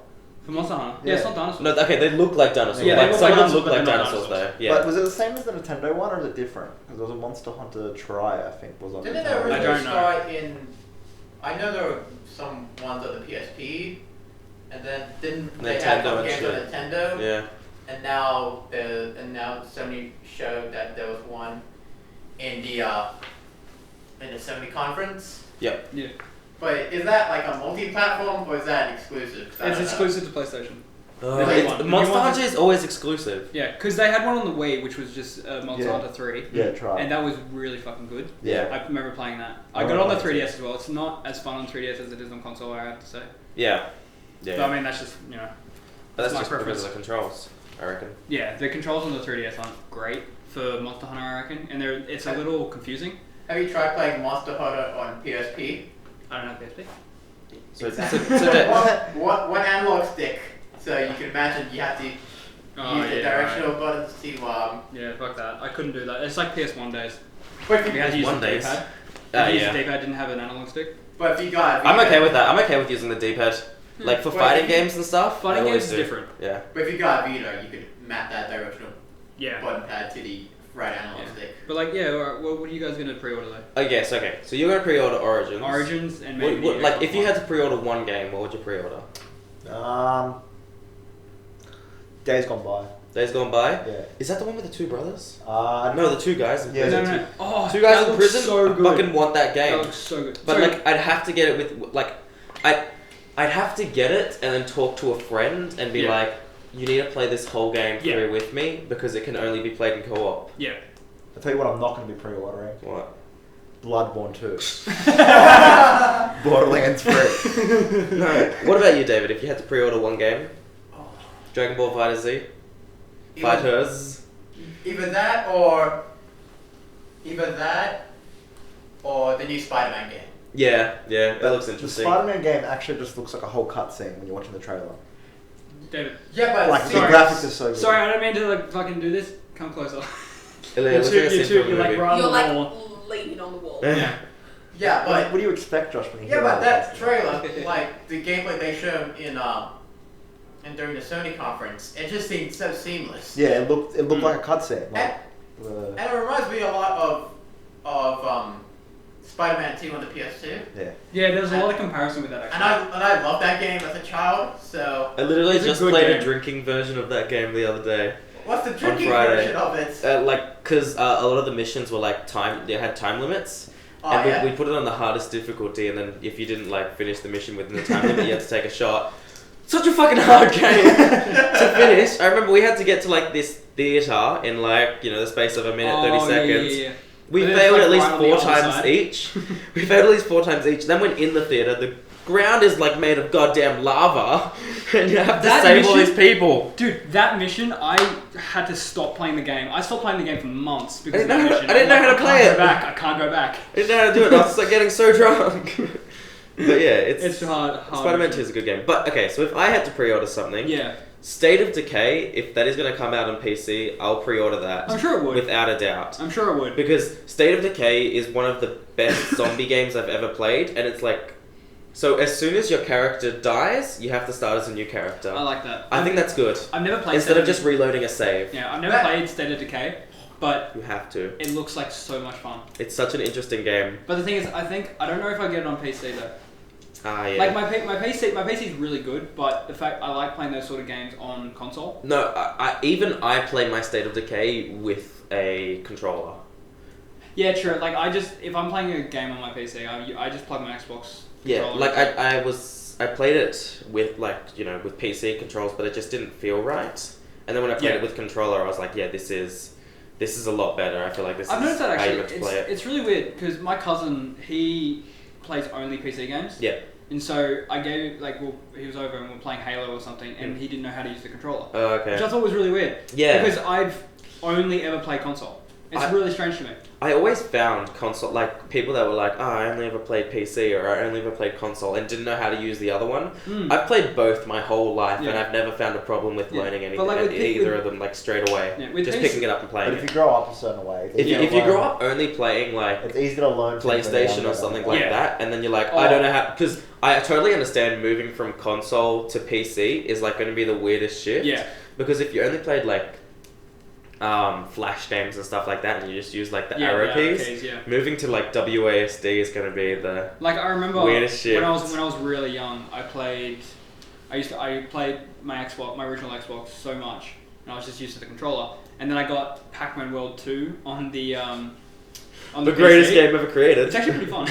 For Monster Hunter. Yeah. Yeah, it's not dinosaurs. No, okay, they look like dinosaurs. Yeah, like, they look some like of them look dinosaurs, like but they're not dinosaurs, though. dinosaurs. Yeah. But was it the same as the Nintendo one, or was it different? Because there was a Monster Hunter Tri, I think, was on. Didn't Nintendo. they I originally don't know. start in? I know there were some ones on the PSP, and then didn't they have Nintendo some and games on shit. Nintendo? Yeah. And now Sony showed that there was one in the Sony conference. Yep. Yeah. But is that like a multi-platform or is that an exclusive? 'Cause I It's don't know. exclusive to PlayStation. The new one. The new Monster one Hunter is- is always exclusive. Yeah, because they had one on the Wii, which was just Monster Yeah. Hunter 3. Yeah, Tri. And that was really fucking good. Yeah. I remember playing that. I I got it on the remember 3DS as well. It's not as fun on 3DS as it is on console, I have to say. Yeah. Yeah. But I mean, that's just, you know. But that's my just because preference. of the controls, I reckon. Yeah, the controls on the 3DS aren't great for Monster Hunter, I reckon. And it's a little confusing. Have you tried playing Monster Hunter on PSP? I don't know PSP. So, Exactly. that, one analog stick, so you can imagine you have to use Oh, the yeah, directional buttons to Yeah, fuck that. I couldn't do that. It's like PS1 days. But if We you, had to use PS1 the days. D-pad. yeah. The D-pad didn't have an analog stick. but if you got I'm okay with that. I'm okay with using the D-pad. Like for Well, fighting if you- games and stuff. Fighting I always games is do. different. Yeah. But if you got a Vita, you could map that directional Yeah. button pad to the right analog Yeah. stick. But like, yeah, alright, what are you guys gonna pre-order though? I guess. Okay. So you're gonna pre-order Origins. Origins and maybe What, like, Xbox if you One. had to pre-order one game, what would you pre-order? Days Gone By. Days Gone By. Yeah. Is that the one with the two brothers? No, No, the two guys in Yeah, prison. No. Oh, Two guys that in looks prison. so good. I fucking want that game. That looks so good. But Sorry. like, I'd have to get it with like, I'd have to get it and then talk to a friend and be Yeah. like, you need to play this whole game Yeah. through with me because it can only be played in co-op. Yeah. I'll tell you what I'm not going to be pre-ordering. What? Bloodborne 2. Borderlands 3. No. What about you, David? If you had to pre-order one game, Oh. Dragon Ball Fighter Z, Either, Fighters. either that or the new Spider-Man game. Yeah, that looks The interesting. Spider-Man game actually just looks like a whole cutscene when you're watching the trailer. David. Yeah, but Like, see, the graphics are so good. Sorry, I don't mean to like fucking do this. Come closer. It looks like a scene from a You're like movie. right on You're the like wall. leaning on the wall. Yeah. yeah, but What do you expect, Josh, when you yeah, hear but all that this? trailer, like the gameplay they showed in and during the Sony conference, it just seemed so seamless. Yeah, it looked like a cutscene. Like, And it reminds me a lot of Spider-Man 2 on the PS2. yeah. Yeah, there's a lot of comparison with that And actually. I loved that game as a child. So I literally It's a just good played a game. drinking version of that game the other day. what's the drinking Friday. version of it? Cause a lot of the missions were like they had time limits. Oh And yeah. we put it on the hardest difficulty, and then if you didn't like finish the mission within the time limit, you had to take a shot. Such a fucking hard game to finish. I remember we had to get to like this theater in like the space of a minute, 30 seconds. Yeah. We But it's, failed like, at least right on the 4 other times side. each. We failed at least 4 times each. Then when in the theater, the ground is like made of goddamn lava, and you have to That save all mission- these people. Dude, that mission, I had to stop playing the game. I stopped playing the game for months because of I that didn't know mission. how to- I didn't know how to play it. I can't go back. I didn't know how to do it. I was like getting so drunk. But yeah, It's hard. Spider-Man 2 mission. is a good game. But okay, so if I had to pre-order something, Yeah, State of Decay, if that is going to come out on PC, I'll pre-order that. I'm sure it would. Without a doubt. I'm sure it would. Because State of Decay is one of the best zombie games I've ever played, and it's like, so as soon as your character dies, you have to start as a new character. I like that. I think that's good. I've never played Instead State of just reloading a save. Yeah, I've never That- played State of Decay, but You have to. it looks like so much fun. It's such an interesting game. But the thing is, I don't know if I get it on PC though. Ah, yeah. Like my PC is really good, but the fact I like playing those sort of games on console. No, I play my State of Decay with a controller. Yeah, true. Like if I'm playing a game on my PC, I just plug my Xbox. Yeah, controller like in. I played it with with PC controls, but it just didn't feel right. And then when I played Yeah. it with controller, I was like, yeah, this is a lot better. I feel like this I've is noticed that how you actually. meant to play it. It's really weird because my cousin he plays only PC games. Yeah. And so I gave he was over and we were playing Halo or something, and he didn't know how to use the controller, Oh, okay. which I thought was really weird. Yeah. Because I've only ever played console, It's really strange to me. I always found console, like, people that were like, oh, I only ever played PC or I only ever played console and didn't know how to use the other one. I've played both my whole life and I've never found a problem with learning anything, like either of them, like, straight away. Just picking it up and playing But if you grow up a certain way... If you grow up only playing, like, it's easy to learn PlayStation or something like that, and then you're like, I don't know how... Because I totally understand moving from console to PC is, like, going to be the weirdest shift. Yeah. Because if you only played, like... flash games and stuff like that, and you just use like the arrow keys. Moving to like WASD is going to be the I remember weirdest shit. when I was really young, I played my Xbox, my original Xbox, so much, and I was just used to the controller. And then I got Pac-Man World 2 on the the greatest PC. game ever created. It's actually pretty fun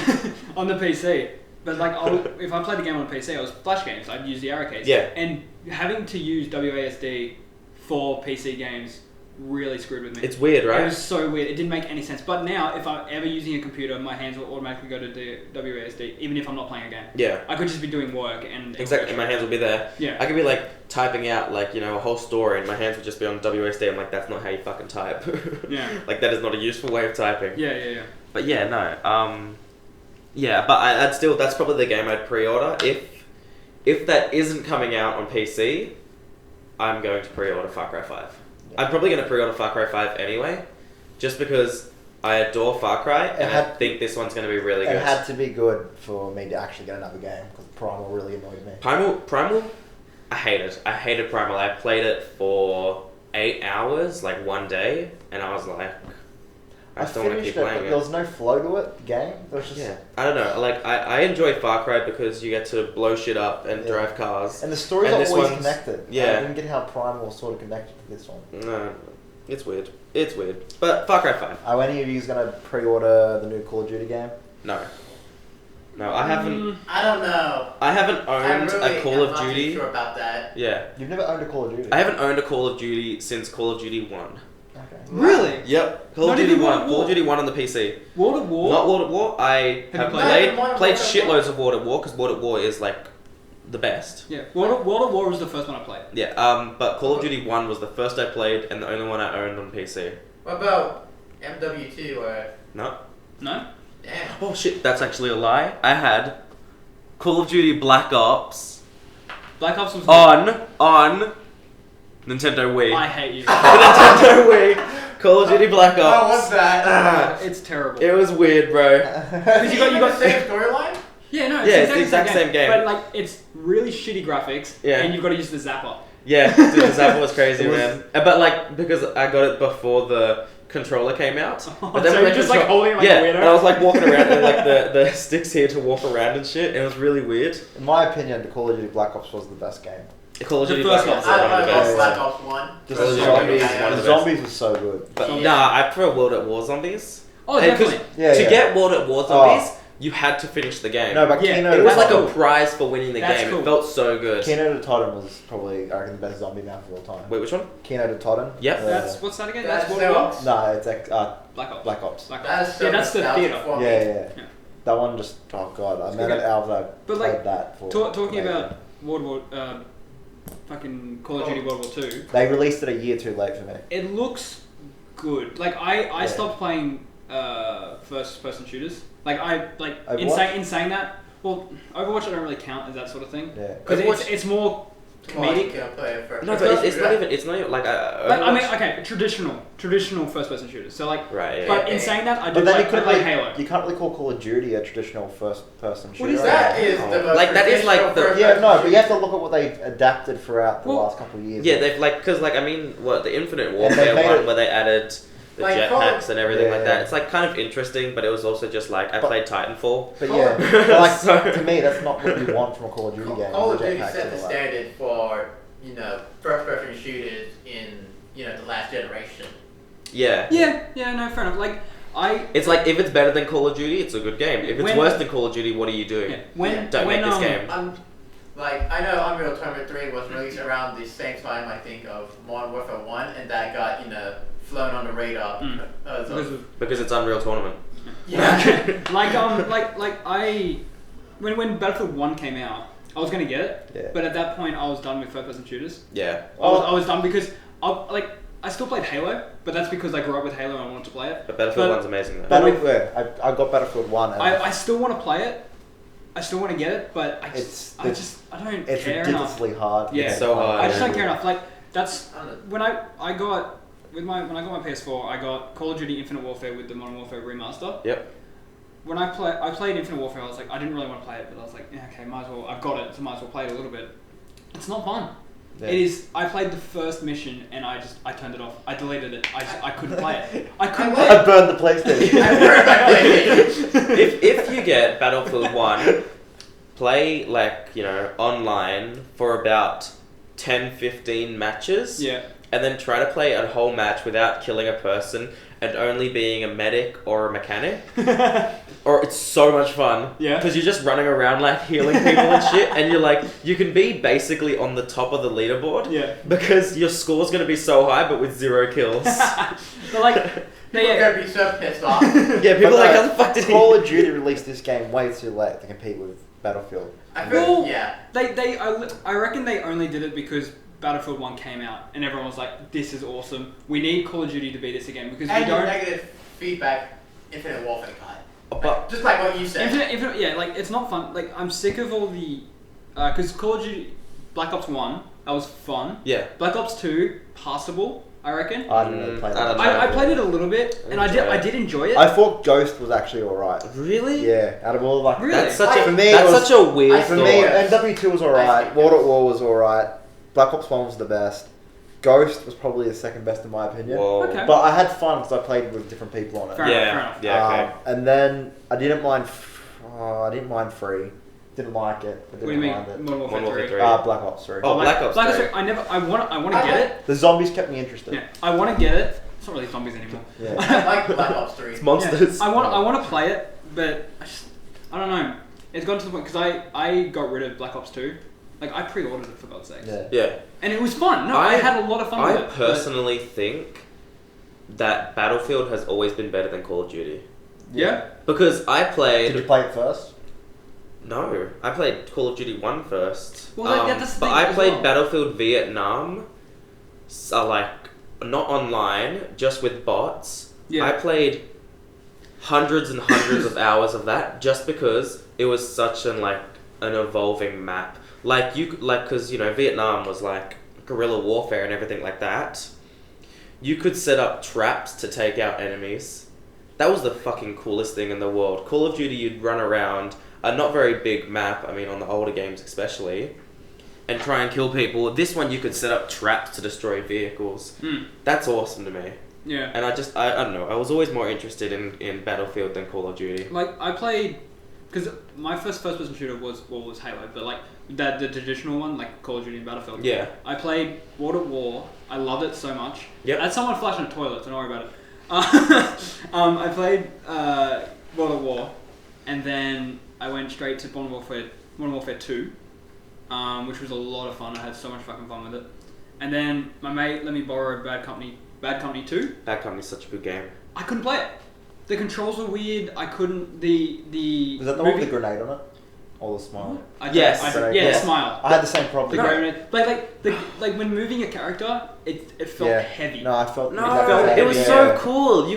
on the PC. But like, if I played the game on PC, it was flash games. I'd use the arrow keys. Yeah. And having to use WASD for PC games really screwed with me. It's weird, right? It was so weird. It didn't make any sense. But now, if I'm ever using a computer, my hands will automatically go to the WASD, even if I'm not playing a game. Yeah. I could just be doing work and... Exactly, and my hands will be there. Yeah. I could be like typing out like, you know, a whole story and my hands would just be on WASD. I'm like, that's not how you fucking type. Yeah. Like, that is not a useful way of typing. Yeah. But yeah, no. Yeah, but that's probably the game I'd pre-order. If that isn't coming out on PC, I'm going to pre-order Far Cry 5. I'm probably going to pre-order Far Cry 5 anyway, just because I adore Far Cry, and I think this one's going to be really good. It had to be good for me to actually get another game, because Primal really annoyed me. Primal? I hated Primal. I played it for 8 hours, like one day, and I was like, I still want to keep playing it. There was no flow to it, the game. There was just... Yeah, I don't know. Like, I enjoy Far Cry because you get to blow shit up and drive cars. And the stories are always connected. Yeah. I didn't get how Primal was sort of connected to this one. No, it's weird. It's weird. But Far Cry 5. Are any of you going to pre-order the new Call of Duty game? No, I haven't. I don't know. I haven't owned a Call of Duty. I'm not too sure about that. Yeah. You've never owned a Call of Duty? I haven't owned a Call of Duty since Call of Duty 1. Okay. Really? Yep. Call of Duty 1. Call of Duty 1 on the PC. World at War? Not World at War. I have played shitloads War? of World at War, because World at War is like the best. Yeah. World at War was the first one I played. Yeah. But Call of Duty 1 was the first I played and the only one I owned on PC. What about MW2 or... No. No? Damn. Oh shit, that's actually a lie. I had Call of Duty Black Ops Black Ops was... on Nintendo Wii. I hate you. Nintendo Wii. Call of Duty Black Ops. Oh, what's that? It's terrible. It was weird, bro. Because you got the same storyline? Yeah, no, it's the exact same game. But like, it's really shitty graphics, and you've got to use the zapper. Yeah, dude, the zapper was crazy, man. But like, because I got it before the controller came out. But then so you're just like holding it like a weirdo? And I was like walking around with like the sticks here to walk around and shit. It was really weird. In my opinion, the Call of Duty Black Ops was the best game. Call of Duty The Black first Ops one. is one of the best. Black Ops 1. Just Call of the Duty Black Ops zombies, is one of the the best. zombies was so good. But nah, I prefer World at War zombies. Oh, And 'cause definitely. to get World at War zombies, you had to finish the game. No, but Yeah, Kino... It was like cool. a prize for winning the That's game. cool. It felt so good. Kino to Totten was probably, I reckon, the best zombie map of all time. Wait, which one? Kino to Totten. Yep. That's what's that again? That's World at War? No, it's like Black Ops. Black Ops. Black Ops. That's so Yeah, that's the nostalgic theater. for me. Yeah. That one just, oh god, I met an hour that I But, played like, that for. Talking amazing. about World War, fucking Call of Duty World War 2. They released it a year too late for me. It looks good. Like I Yeah. stopped playing first person shooters. Like in Overwatch? saying that, well, Overwatch I don't really count as that sort of thing. Yeah. Because Overwatch- it's more comedic. No, but it's not even like Like, I mean, okay, traditional first person shooters. So like, right. Yeah, but yeah. in saying that, I do But then like, you couldn't like really, Halo. you can't really call Call of Duty a traditional first-person shooter. is That is Oh. the most Like, that is like the- traditional Yeah, no, first-person but you have to look at what they adapted throughout the Well, last couple of years. Yeah, they've like, cause like I mean, what the Infinite they Warfare made one it- where they added the Like, Call jetpacks of- and everything like Yeah. that. It's like kind of interesting, but it was also just like I But- played Titanfall. But yeah, but like, So- to me, that's not what you want from a Call of Duty game. Call of the Duty jetpacks set and the all that. standard for, first-person shooters in, the last generation. Yeah. Yeah, no, fair enough. Like It's like if it's better than Call of Duty, it's a good game. If it's When- worse than Call of Duty, what are you doing? yeah, when Don't when make this game. I know Unreal Tournament 3 was released around the same time, I think, of Modern Warfare 1, and that got, flown on the radar. because of Because it's Unreal Tournament. Yeah. when Battlefield 1 came out, I was gonna get it, Yeah. but at that point I was done with first person shooters. Yeah. I was done because I I still played Halo, but that's because I grew up with Halo and I wanted to play it. But Battlefield 1's amazing though. I got Battlefield 1. And I still want to play it. I still want to get it, but I don't it's care ridiculously enough. hard. Yeah, it's so hard. I just don't care enough. Like that's when I got my PS4, I got Call of Duty Infinite Warfare with the Modern Warfare remaster. Yep. When I played Infinite Warfare, I was like, I didn't really want to play it, but I was like, yeah, okay, might as well. I've got it, so might as well play it a little bit. It's not fun. Yeah. It is. I played the first mission and I turned it off. I deleted it. I couldn't play it. I burned the PlayStation. if you get Battlefield 1, play online for about 10-15 matches. Yeah. And then try to play a whole match without killing a person and only being a medic or a mechanic. Or it's so much fun. Yeah. Because you're just running around healing people and shit, and you can be basically on the top of the leaderboard. Yeah. Because your score's gonna be so high, but with 0 kills. But people are gonna be so pissed off. Yeah, people are how the fuck did Call of Duty released this game way too late to compete with Battlefield. I feel, I reckon they only did it because Battlefield 1 came out and everyone was like, this is awesome. We need Call of Duty to be this again because and we don't... negative feedback Infinite Warfare got. But just like what you said. Infinite, yeah, it's not fun. I'm sick of all the... Because Call of Duty... Black Ops 1, that was fun. Yeah. Black Ops 2, passable, I reckon. I didn't really play that. I played it a little bit and I did enjoy it. I thought Ghost was actually alright. Really? Yeah, out of all Really? That's such such a weird for me, MW2 was alright, World at War was alright, Black Ops 1 was the best. Ghost was probably the second best in my opinion. Whoa. Okay. But I had fun because I played with different people on it. Fair enough. Yeah, okay. And then I didn't mind 3. Didn't like it. I What do you didn't mean? mind it. Modern Warfare 3? Black Ops 3. Oh, Black Ops 3. I want to get it. The zombies kept me interested. Yeah, I want to get it. It's not really zombies anymore. Yeah. I like Black Ops 3. It's monsters. Yeah, I want to play it, but I don't know. It's gotten to the point because I got rid of Black Ops 2. I pre-ordered it for God's sakes. Yeah. And it was fun. No, I had a lot of fun with it. I personally think that Battlefield has always been better than Call of Duty. Yeah? Because I played... Did you play it first? No, I played Call of Duty 1 first. Well, that's the but thing I as played well. Battlefield Vietnam, not online, just with bots. Yeah. I played hundreds and hundreds of hours of that just because it was such an evolving map. Because Vietnam was guerrilla warfare and everything like that. You could set up traps to take out enemies. That was the fucking coolest thing in the world. Call of Duty, you'd run around a not very big map, on the older games especially, and try and kill people. This one you could set up traps to destroy vehicles. That's awesome to me. Yeah. And I don't know, I was always more interested in Battlefield than Call of Duty. I played... Because my first-person shooter was Halo, but the traditional one, Call of Duty and Battlefield. Yeah. I played World at War. I loved it so much. Yep. I had someone flash in a toilet, so don't worry about it. I played World at War, and then I went straight to Modern Warfare 2, which was a lot of fun. I had so much fucking fun with it. And then my mate let me borrow Bad Company 2. Bad Company's such a good game. I couldn't play it. The controls were weird. I couldn't. The Was that the one with the grenade on it? Or the smile? The smile. I had the same problem. The grenade. When moving a character, it felt heavy. No, I felt. It was so cool.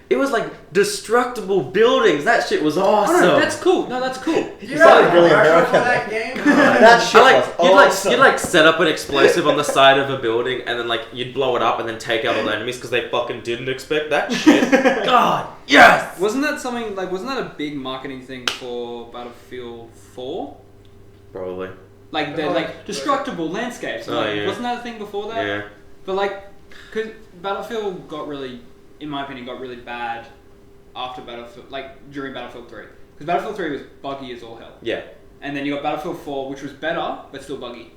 It was destructible buildings. That shit was awesome. Oh, no, that's cool. No, that's cool. You know really American. for that game? That shit was awesome. You'd set up an explosive on the side of a building and then you'd blow it up and then take out all the enemies because they fucking didn't expect that shit. God, yes! Wasn't that something, wasn't that a big marketing thing for Battlefield 4? Probably. Destructible landscapes. Oh, yeah. Wasn't that a thing before that? Yeah. But because Battlefield got really, in my opinion, got really bad after Battlefield, during Battlefield 3. Because Battlefield 3 was buggy as all hell. Yeah. And then you got Battlefield 4, which was better, but still buggy.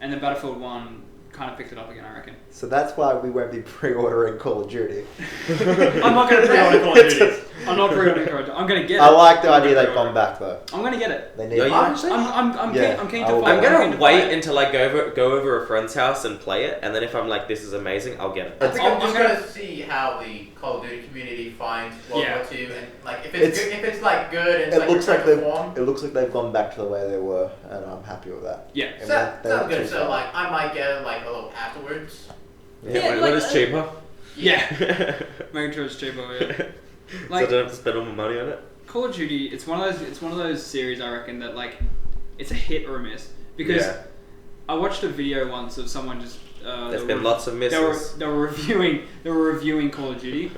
And then Battlefield 1 kind of picked it up again, I reckon. So that's why we won't be pre-ordering Call of Duty. I'm not going to pre-order Call of Duty. I'm not pre-ordering Call of Duty. I'm going to get it. I like the idea they've gone back though. I'm going to get it. They need. I'm keen to I'm gonna wait it. until I go over a friend's house and play it, and then if I'm this is amazing, I'll get it. I think I'm just gonna see how the Call of Duty community finds World War II, and if it's good, and it looks like they've gone back to the way they were, and I'm happy with that. Yeah. Sounds good. So I might get it a little afterwards. When it's cheaper. Yeah. Making sure it's cheaper. Yeah. So I Like don't have to spend all my money on it. Call of Duty, it's one of those series I reckon that like it's a hit or a miss because I watched a video once of someone just. There's been lots of misses. They were reviewing Call of Duty,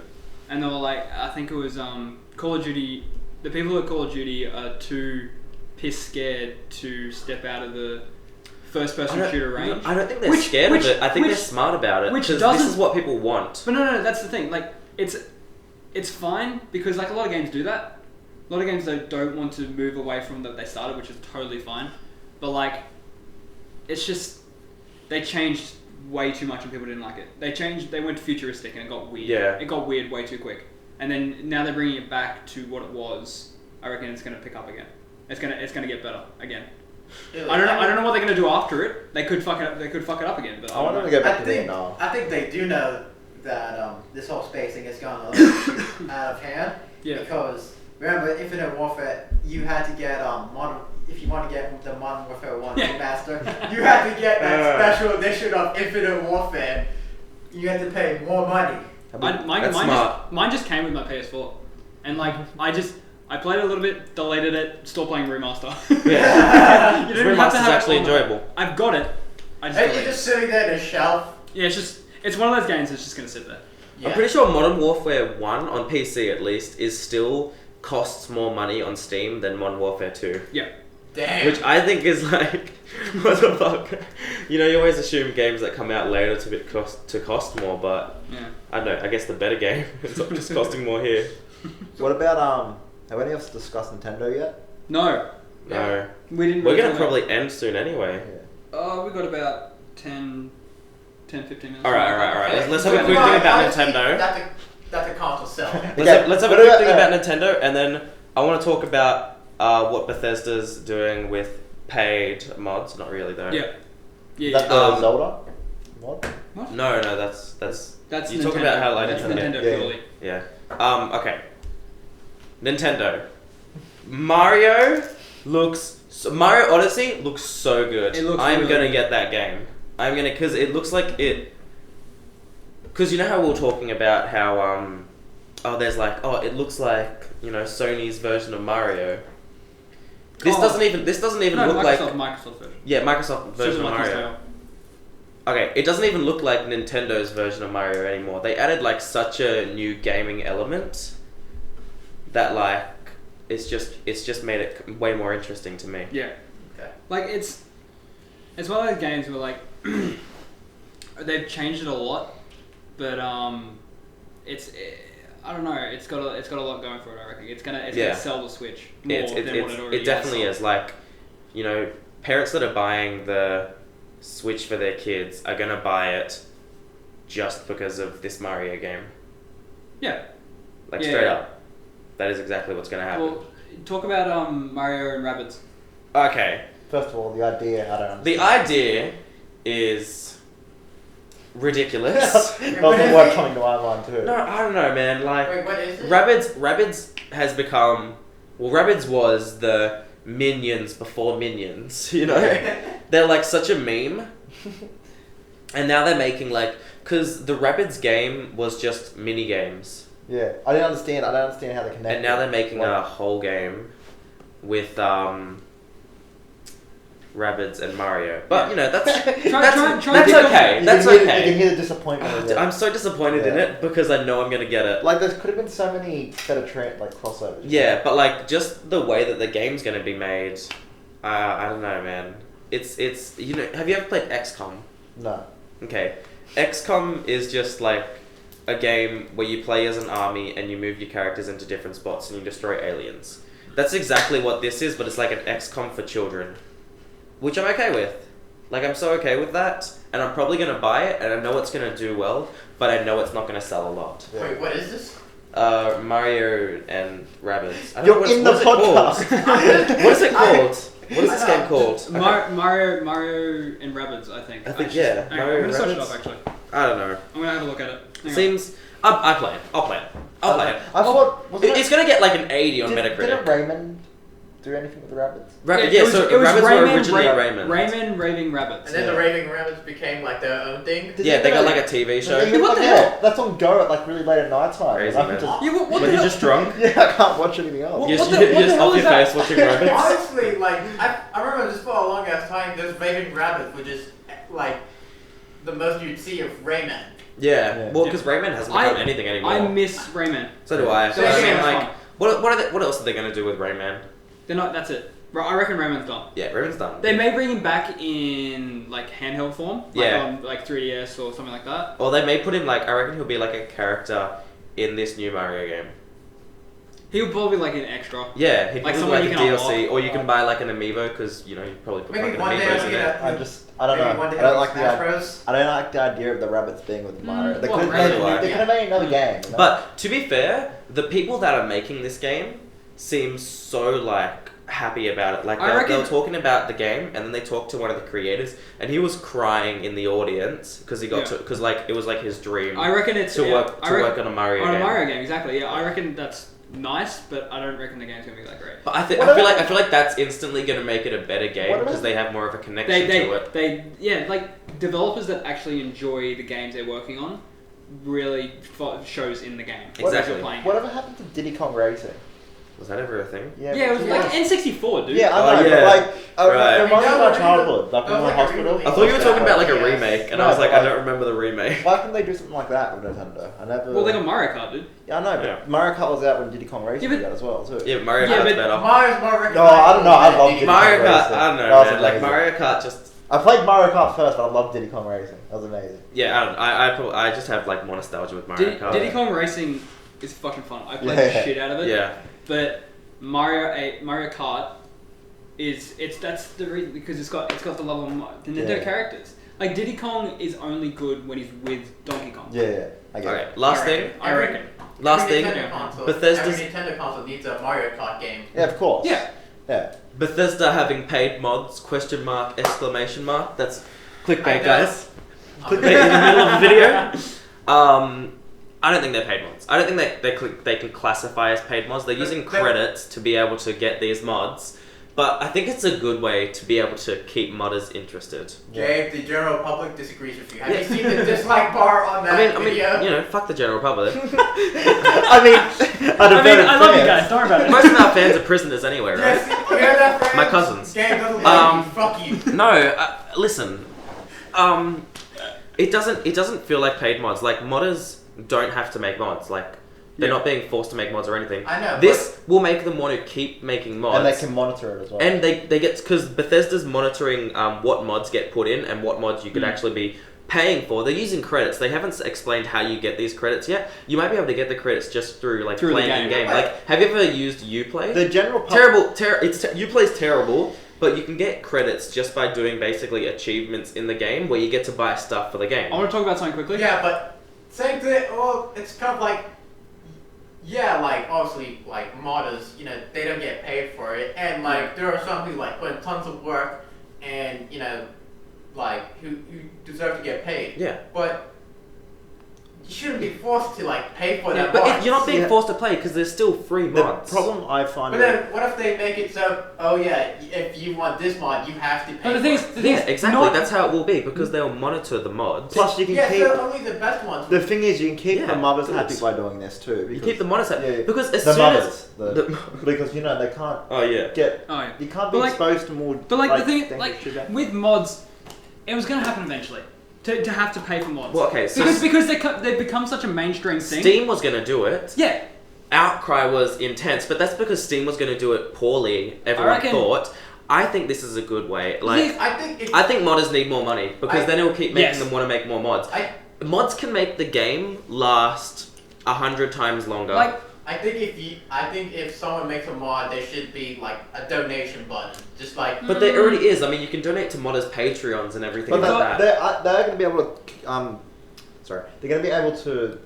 and they were like, I think it was Call of Duty. The people at Call of Duty are too piss scared to step out of the first-person shooter range. I don't think they're scared of it. I think they're smart about it. Because this is what people want. But no, that's the thing. Like, it's fine because like a lot of games do that. A lot of games don't want to move away from that they started, which is totally fine. But like, it's just they changed way too much and people didn't like it. They went futuristic and it got weird. Yeah. It got weird way too quick. And then now they're bringing it back to what it was. I reckon it's gonna pick up again. It's gonna get better again. Yeah, I don't know what they're gonna do after it. They could fuck it up. They could fuck it up again. But I want them to go back to Vietnam. I think they do know that this whole space thing has gone a little out of hand. Yeah. Because remember, Infinite Warfare, you had to get if you want to get the Modern Warfare 1 remaster, you had to get that special edition of Infinite Warfare. You had to pay more money. Mine just came with my PS4, and like I played it a little bit, deleted it, still playing remaster. Yeah, you don't remaster's actually enjoyable. I've got it. You're just sitting there in a shelf. Yeah, it's one of those games that's just gonna sit there. Yeah. I'm pretty sure Modern Warfare 1 on PC at least is still costs more money on Steam than Modern Warfare 2. Yeah. Damn. Which I think is like, what the fuck? You know, you always assume games that come out later to cost more, but Yeah. I don't know. I guess the better game ends up just costing more here. What about have any of us discussed Nintendo yet? No. No, We didn't. we're really gonna talk probably end soon anyway. about- we got about 10, 15 minutes. All right. Let's have a quick thing about Nintendo. That's a console sell. Let's have a quick thing about Nintendo, and then I want to talk about what Bethesda's doing with paid mods. Not really though. Yeah. Is that the Zelda mod? What? No, that's That's you Nintendo. talk about how like That's Nintendo. Nintendo purely. Yeah. Okay. Nintendo. Mario Odyssey looks so good. It looks I'm really gonna good. get that game. Because it looks like it. Because you know how we were talking about how it looks like Sony's version of Mario. This doesn't even look like Microsoft version. yeah, Microsoft version Super of Monkey Mario. style. Okay, it doesn't even look like Nintendo's version of Mario anymore. They added like such a new gaming element that like it's just made it way more interesting to me. Yeah. Okay. Like it's one of those games where like they've changed it a lot, but I don't know. It's got a lot going for it. I reckon it's gonna sell the Switch more than what it already it definitely has is. Like, parents that are buying the Switch for their kids are gonna buy it just because of this Mario game. Yeah. Like straight up, that is exactly what's gonna happen. Well, talk about Mario and Rabbids. Okay. First of all, the idea, I don't understand. The idea is ridiculous. That's the word coming to my mind too. No, I don't know, man. Like, Wait, what is it? Rabbids has become. Well, Rabbids was the Minions before Minions. They're like such a meme, and now they're making because the Rabbids game was just mini games. Yeah, I don't understand how they connect. And now they're making a whole game with Rabbids and Mario. But that's okay. That's okay. You can hear the disappointment. in it. I'm so disappointed in it because I know I'm gonna get it. Like there could have been so many better crossovers. Yeah, but just the way that the game's gonna be made, I don't know, man. It's have you ever played XCOM? No. Okay, XCOM is just like a game where you play as an army and you move your characters into different spots and you destroy aliens. That's exactly what this is, but it's like an XCOM for children, which I'm okay with. Like, I'm so okay with that, and I'm probably gonna buy it, and I know it's gonna do well, but I know it's not gonna sell a lot. Yeah. Wait, what is this? Mario and Rabbids. I don't You're know in the podcast. What is it called? What is this game called? Mario and Rabbids, I think. I think, Hang on, Mario I'm gonna search it Rabbids? up actually. I don't know. I'm gonna have a look at it. Hang on. Seems. I'll play it. I'll play it. I thought It's gonna get like an 80 on Didn't Metacritic. Raymond do anything with the rabbits? So rabbits were originally Rayman. Rayman Raving Rabbits. And then the Raving Rabbits became like their own thing. Yeah, they got like a TV show. What the hell? That's on Go at like really late at night time. Crazy, I man. What When the you're just drunk, Yeah, I can't watch anything else. you're What just the off hell your is that? face watching rabbits. Honestly, like I remember just for a long ass time, those Raving Rabbits were just like the most you'd see of Rayman. Yeah, well, because Rayman hasn't become anything anymore. I miss Rayman. So do I. So Yeah, I mean, it's like, fun. what else are they gonna do with Rayman? They're not. That's it. I reckon Rayman's done. Yeah, Rayman's done. They may bring him back in like handheld form, like Yeah. on like 3DS or something like that. Or they may put him like, I reckon he'll be like a character in this new Mario game. He'll probably be like an extra. Yeah, he'd Like probably someone like you a can DLC, unlock. or you can buy like an amiibo because you know you probably put Maybe fucking one day amiibos I'll in get it. a- I don't Maybe know. one day I don't I'll like Smash the Bros. I don't like the idea of the rabbits being with Mario. They well, could really have why? made another game. You know? But to be fair, the people that are making this game seem so like happy about it. Like they were talking about the game, and then they talked to one of the creators, and he was crying in the audience because he got to because like it was like his dream. I reckon it's to work on a Mario game. On a Mario game, exactly. Yeah, I reckon that's nice, but I don't reckon the game's gonna be that great. But I feel like that's instantly gonna make it a better game because they have more of a connection to it. Like developers that actually enjoy the games they're working on really shows in the game. Exactly. Playing. Whatever happened to Diddy Kong Racing? Was that ever a thing? Yeah, it was like N64, dude. Yeah, I know. yeah. But like, Right. it reminds me of my Yeah, childhood. Like when we were in like a hospital. remake. I thought you were talking about like a Yes. remake, and No, I was like, but I don't remember the remake. Why couldn't they do something like that with Nintendo? I never. Well, they got Mario Kart, dude. Yeah, I know, but Yeah. Mario Kart was out when Diddy Kong Racing Yeah, was out as well too. Yeah, but Mario Yeah, Kart's but better. Mario's more recognizable. No, I don't know, I love Diddy Mario Kong Kart, Racing. I don't know, That was man. Like amazing. Mario Kart just. I played Mario Kart first, but I loved Diddy Kong Racing. That was amazing. Yeah, I just have like more nostalgia with Mario Kart. Diddy Kong Racing is fucking fun. I played Yeah. the shit out of it. Yeah. But Mario Kart that's the reason because it's got the level of Nintendo characters. Like Diddy Kong is only good when he's with Donkey Kong. Yeah, I get Okay, it. last thing. I reckon. Last Every thing. Nintendo console, Bethesda's- every Nintendo console needs a Mario Kart game. Yeah, of course. Yeah. Yeah. Bethesda having paid mods? Question mark! Exclamation mark! That's I clickbait, know. guys. Clickbait in the middle of the video. I don't think they're paid mods. I don't think they can classify as paid mods. They're using credits to be able to get these mods. But I think it's a good way to be able to keep modders interested. Gabe, the general public disagrees with you. Have you seen the dislike bar on that video? you know, fuck the general public. I love you guys. Don't worry about it. Most of our fans are prisoners anyway, right? Yes, you hear that, friends? My cousins. Gabe doesn't like you. Fuck you. No, listen. It doesn't feel like paid mods. Like modders don't have to make mods. Like they're not being forced to make mods or anything. I know. This will make them want to keep making mods. And they can monitor it as well. And they get because Bethesda's monitoring what mods get put in and what mods you could actually be paying for. They're using credits. They haven't explained how you get these credits yet. You might be able to get the credits just through the playing in game. game. Like, have you ever used Uplay? the general public. Uplay's terrible, but you can get credits just by doing basically achievements in the game where you get to buy stuff for the game. I want to talk about something quickly. Yeah, but same thing. Well, it's kind of like, yeah, like obviously, like modders, you know, they don't get paid for it, and like there are some who like put in tons of work, and you know, like who deserve to get paid. Yeah. But you shouldn't be forced to like pay for that. But mod. you're not being Yeah. forced to play because there's still free The mods. problem I find. But then, what if they make it so? Oh yeah, if you want this mod, you have to pay. But the thing for is, it. Yeah, exactly. That's how it will be because they'll monitor the mods. Plus, you can Yeah, keep. so only the best ones. The thing is, you can keep Yeah, the mothers good. happy by doing this too. You Because, keep the modders happy yeah, because as the soon mothers, as because you know they can't oh yeah. get. Oh, yeah. You can't But be like- exposed to more. But like the thing, dangerous like shit. with mods, it was gonna happen eventually. To have to pay for mods. Well, okay, so because they've become such a mainstream thing. Steam was gonna do it. Yeah. Outcry was intense, but that's because Steam was going to do it poorly. Everyone reckon- thought. I think this is a good way. Like, I think if I think modders need more money because then it will keep making Yes. them want to make more mods. I Mods can make the game last 100 times longer. Like think if someone makes a mod, there should be like a donation button, just like. but there already is. I mean, you can donate to modders' Patreons and everything But like that. they're going to be able to. They're going to be able to,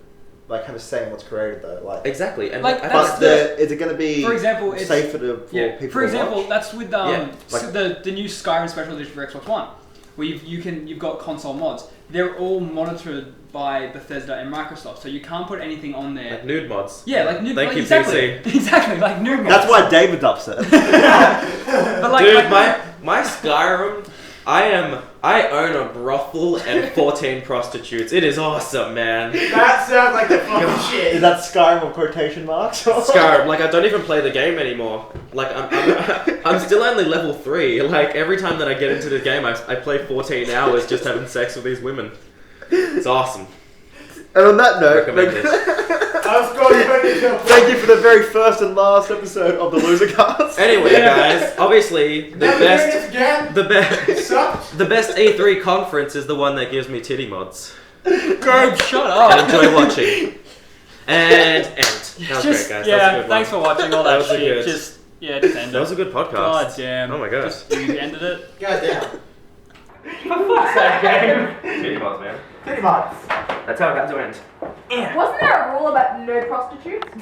like, have a say in what's created though. Like, Exactly, and Like, I that's think but is it going to be? For example, it's- safer for people. For to example, watch? that's with Yeah, like- the new Skyrim Special Edition for Xbox One. where you've got console mods. They're all monitored by Bethesda and Microsoft, so you can't put anything on there. Like nude mods. Yeah, like nude. Thank like, you, exactly, PC. exactly, like nude mods. That's why David's upset. But like, Dude, like, my Skyrim, I own a brothel and 14 prostitutes. It is awesome, man. That sounds like the fucking shit. Is that Skyrim with quotation marks? Skyrim, like I don't even play the game anymore. Like I'm still only level 3. Like every time that I get into the game, I play 14 hours just having sex with these women. It's awesome. And on that note, Recommend it. thank you for the very first and last episode of the LoserCast. Anyway, guys, obviously the best E3 conference is the one that gives me titty mods. Gabe, shut I up. enjoy watching. And that was great, guys. That was a good thanks one. for watching all that was a shit. good- Just end That was it. a good podcast. God damn. Oh my god. Just, you ended it. God damn. Titty mods, man. Pretty much. That's how it had to end. Wasn't there a rule about no prostitutes?